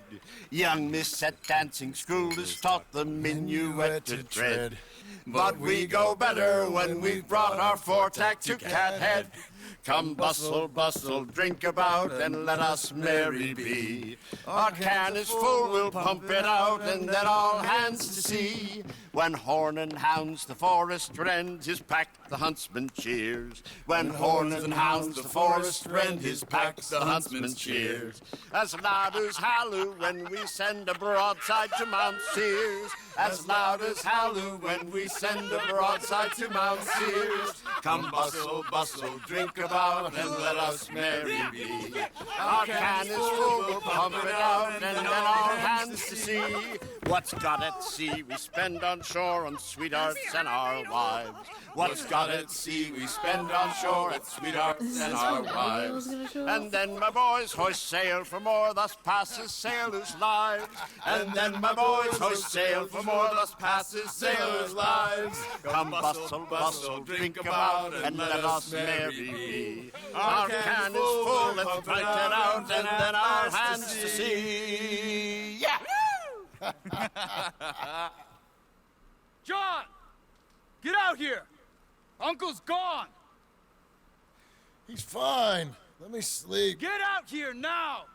Young miss at dancing school is taught the minuet to tread. But we go better when we've brought our four-tack to Cathead. Come bustle, bustle, drink about, and let us merry be. Our can is full, we'll pump it out, and then all hands to sea. When horn and hounds the forest rend, his pack the huntsman cheers. When horn and hounds the forest rend, his pack the huntsman cheers. As loud as halloo when we send a broadside to Mount Sears. As loud as halloo when we send a broadside to Mount Sears. Come bustle, bustle, drink about, and let us merry be. Our can is full, we'll pump it out, and then all hands to sea. What's got at sea we spend on shore on sweethearts and our wives. What's got at sea we spend on shore at sweethearts and our wives. And then my boys hoist sail for more, thus passes sailors' lives. And then my boys hoist sail for more, thus passes sailors' lives. Come bustle, bustle, drink about, and let us merry be. Our can is full, let's put it out, and then our hands to sea. Yeah! John! Get out here! Uncle's gone! He's fine. Let me sleep. Get out here now!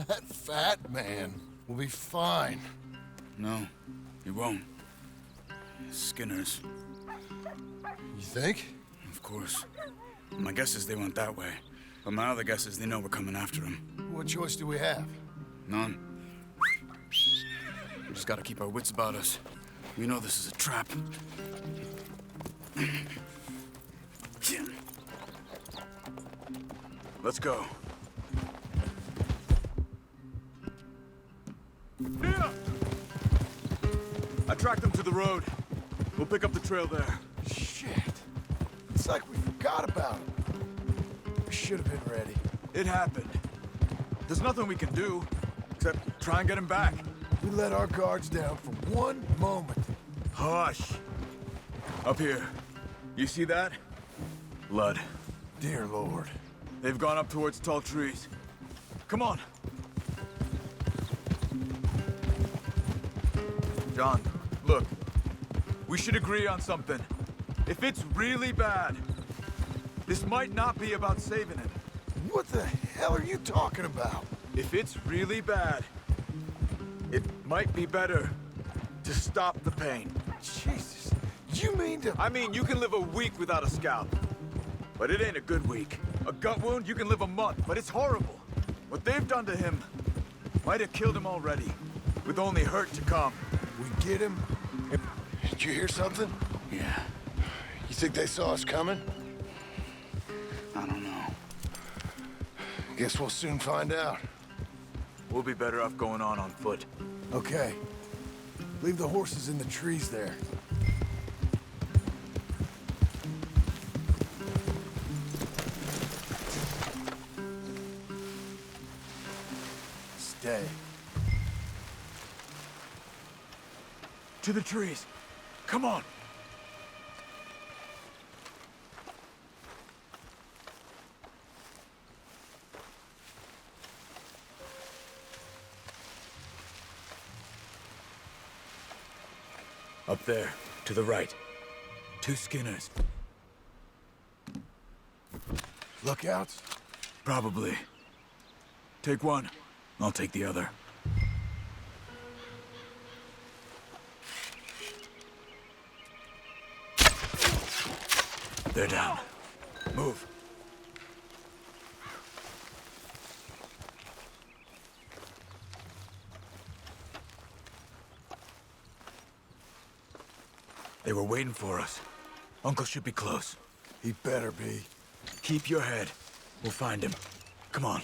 That fat man will be fine. No, he won't. Skinner's. You think? Of course. My guess is they went that way. But my other guess is they know we're coming after him. What choice do we have? None. We just gotta keep our wits about us. We know this is a trap. Let's go. Yeah! I tracked them to the road. We'll pick up the trail there. Shit. It's like we forgot about him. We should have been ready. It happened. There's nothing we can do, except try and get him back. We let our guards down for one moment. Hush. Up here. You see that? Blood. Dear Lord. They've gone up towards tall trees. Come on. John, look. We should agree on something. If it's really bad, this might not be about saving him. What the hell are you talking about? If it's really bad, it might be better to stop the pain. Jesus, you mean to... I mean, you can live a week without a scalp, but it ain't a good week. A gut wound, you can live a month, but it's horrible. What they've done to him might have killed him already, with only hurt to come. We get him? Did you hear something? Yeah. You think they saw us coming? I don't know. Guess we'll soon find out. We'll be better off going on foot. Okay. Leave the horses in the trees there. Stay. To the trees. Come on. Up there, to the right. 2 Skinners. Lookouts? Probably. Take one. I'll take the other. They're down. Move. They were waiting for us. Uncle should be close. He better be. Keep your head. We'll find him. Come on.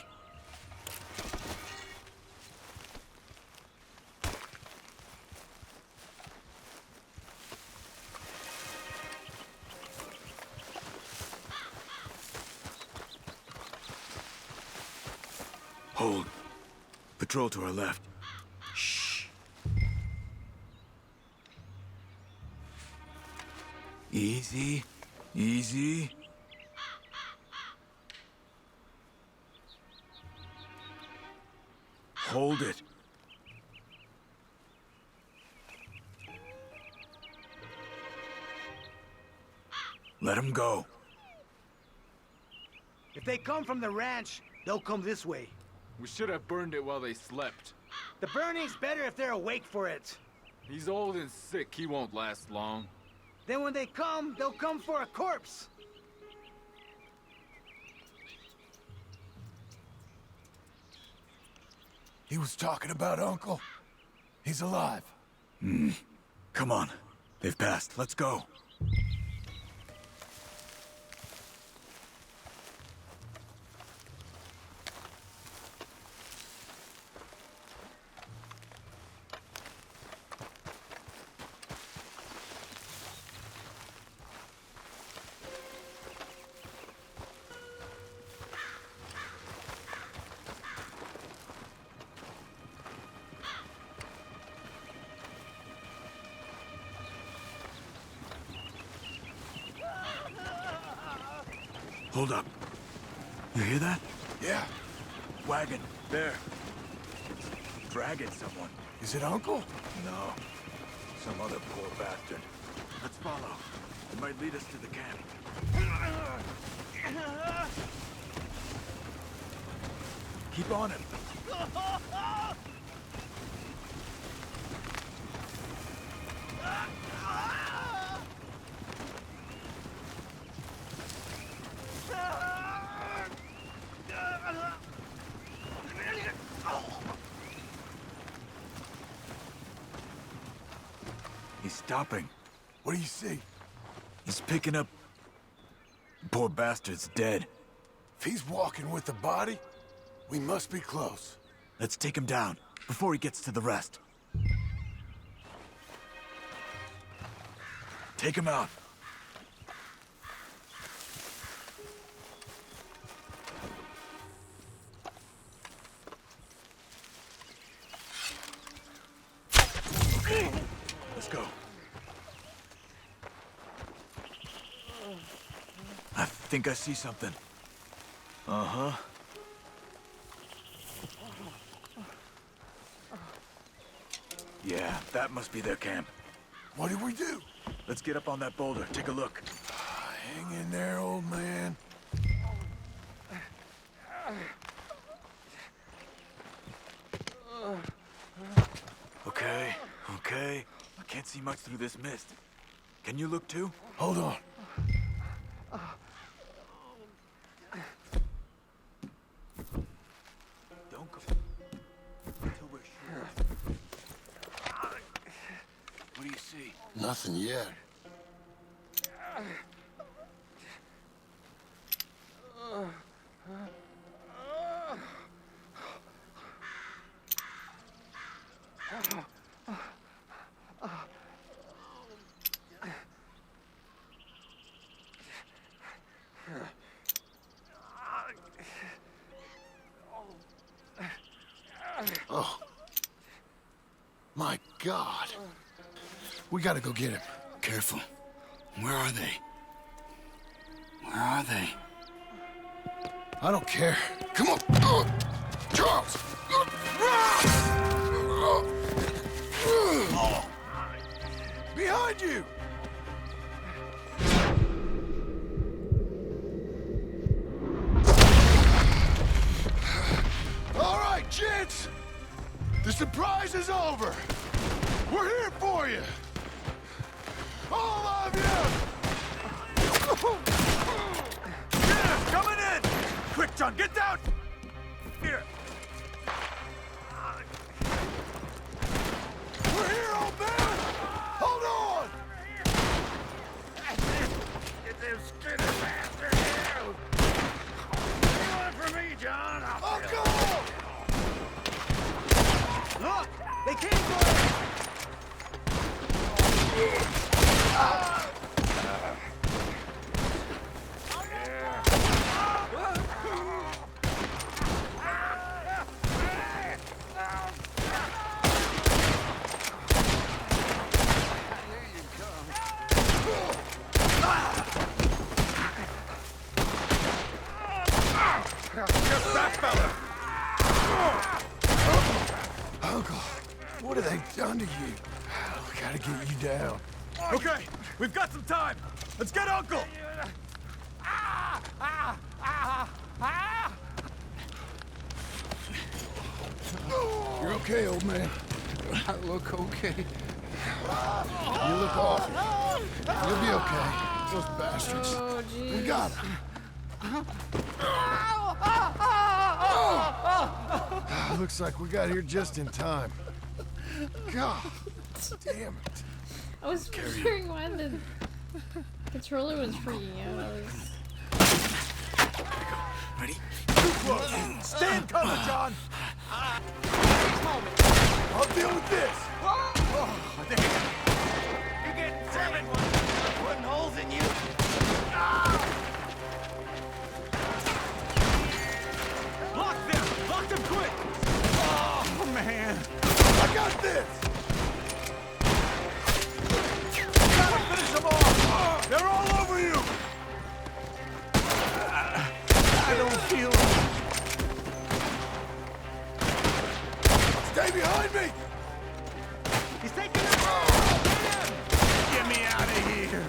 Hold. Patrol to our left. Shh. Easy. Easy. Hold it. Let him go. If they come from the ranch, they'll come this way. We should have burned it while they slept. The burning's better if they're awake for it. He's old and sick. He won't last long. Then when they come, they'll come for a corpse. He was talking about Uncle. He's alive. Come on. They've passed. Let's go. Hold up. You hear that? Yeah. Wagon. There. Dragging someone. Is it Uncle? No. Some other poor bastard. Let's follow. It might lead us to the camp. Keep on him. He's stopping. What do you see? He's picking up... Poor bastard's dead. If he's walking with the body, we must be close. Let's take him down, before he gets to the rest. Take him out. Let's go. I think I see something. Uh-huh. Yeah, that must be their camp. What do we do? Let's get up on that boulder, take a look. Hang in there, old man. Okay, okay. I can't see much through this mist. Can you look too? Hold on. Don't go until we're sure. What do you see? Nothing yet. Oh. My God. We gotta go get him. Careful. Where are they? Where are they? I don't care. Come on. Charles! Behind you! All right, gents. The surprise is over. We're here for you. All of you! Yeah, coming in! Quick, John, get down! Here. We're here, old man! Hold on! Get them skinny bastards out! You want it from me, John? I'll go! Look! They came for us! Just that fella! Uncle, what have they done to you? We gotta get you down. Okay, we've got some time. Let's get Uncle! You're okay, old man. I look okay. You look awful. You'll be okay. Those bastards. Oh, jeez. We got him. Looks like we got here just in time. God damn it. I was wondering why the controller was freaking out. I was... Ready? Stand cover, John! I'll deal with this! You're getting seven ones! Putting holes in you! Lock them! Lock them quick! Oh, man! I got this! Gotta finish them off! They're all over you! I don't feel it. Stay behind me! He's taking it! Get me out of here!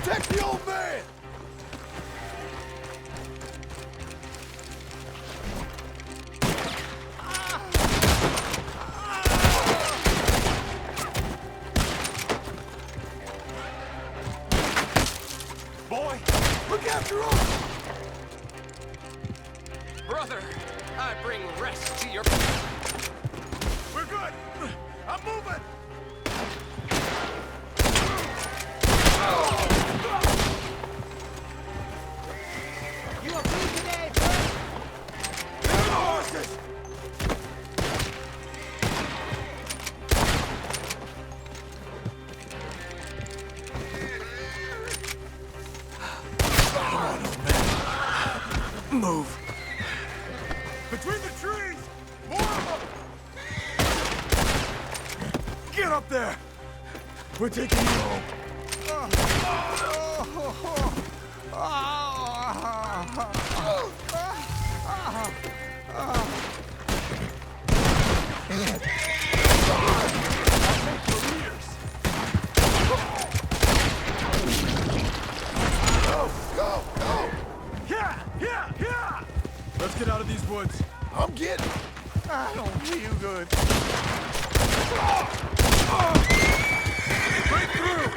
Protect the old man! Boy! Look after us! Brother, I bring rest to your... We're good! I'm moving! You are free today, bud! Get on the horses! Move! Between the trees! More of them! Get up there! We're taking you home! Let's get out of these woods. I'm getting. I don't feel good. Break through!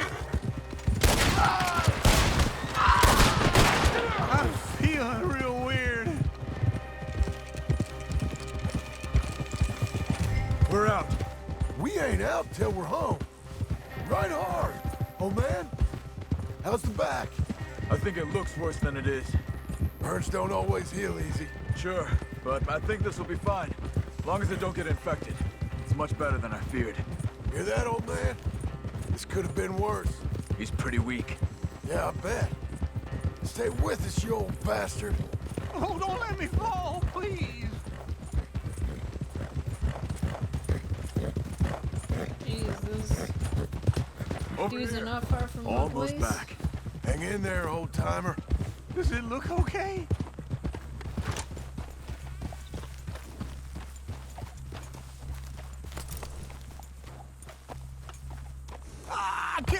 I'm feeling real weird. We're out. We ain't out till we're home. Right hard. Oh, man. How's the back? I think it looks worse than it is. Burns don't always heal easy. Sure, but I think this will be fine. As long as it don't get infected. It's much better than I feared. Hear that, old man? This could have been worse. He's pretty weak. Yeah, I bet. Stay with us, you old bastard. Oh, don't let me fall, please. Jesus. Dudes are not far from my place. Almost back. Hang in there, old-timer. Does it look okay?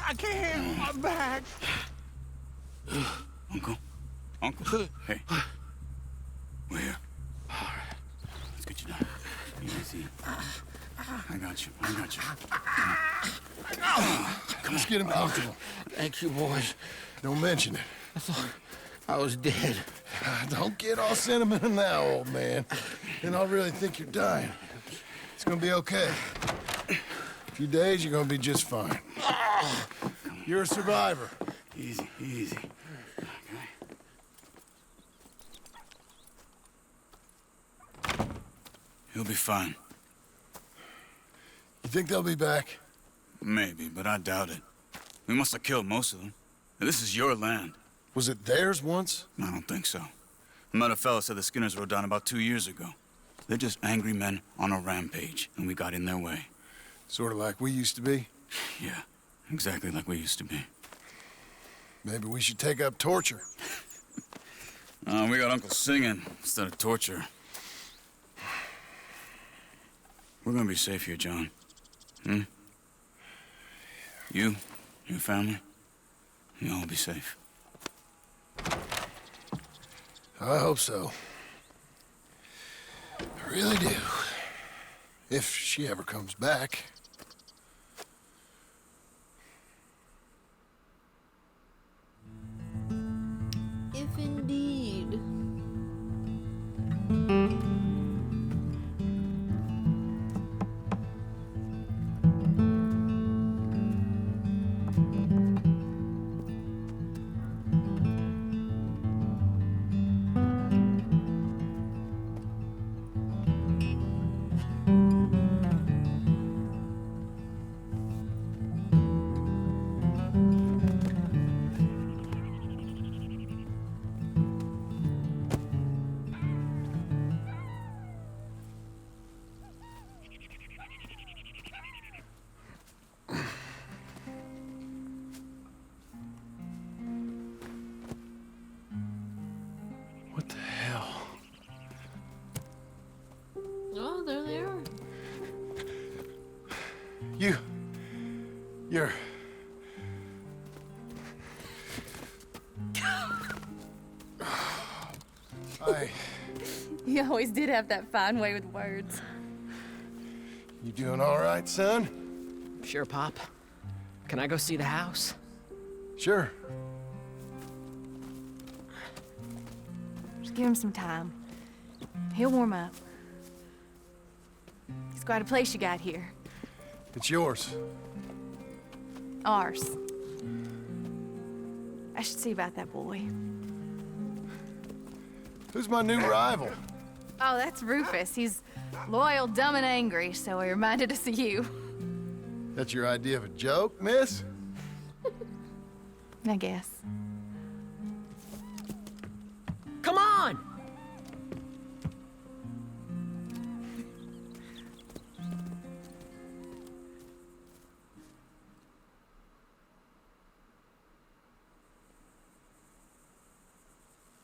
I can't. My back. Uncle. Hey. We're here. Let's get you down. Easy. I got you. Let's get him comfortable. Thank you, boys. Don't mention it. I thought I was dead. Don't get all sentimental now, old man. Then I'll really think you're dying. It's gonna be okay. A few days, you're gonna be just fine. You're a survivor. Easy. Okay. He'll be fine. You think they'll be back? Maybe, but I doubt it. We must have killed most of them. This is your land. Was it theirs once? I don't think so. I met a fella said the Skinners rode down about 2 years ago. They're just angry men on a rampage, and we got in their way. Sort of like we used to be? Yeah, exactly like we used to be. Maybe we should take up torture. We got Uncle singing instead of torture. We're gonna be safe here, John. You, your family, you'll all be safe. I hope so. I really do. If she ever comes back. If indeed. What the hell? Oh, there they are. You're... You always did have that fine way with words. You doing all right, son? Sure, Pop. Can I go see the house? Sure. Just give him some time. He'll warm up. It's quite a place you got here. It's yours. Ours. I should see about that boy. Who's my new rival? Oh, that's Rufus. He's loyal, dumb, and angry, so he reminded us of you. That's your idea of a joke, miss? I guess. Come on!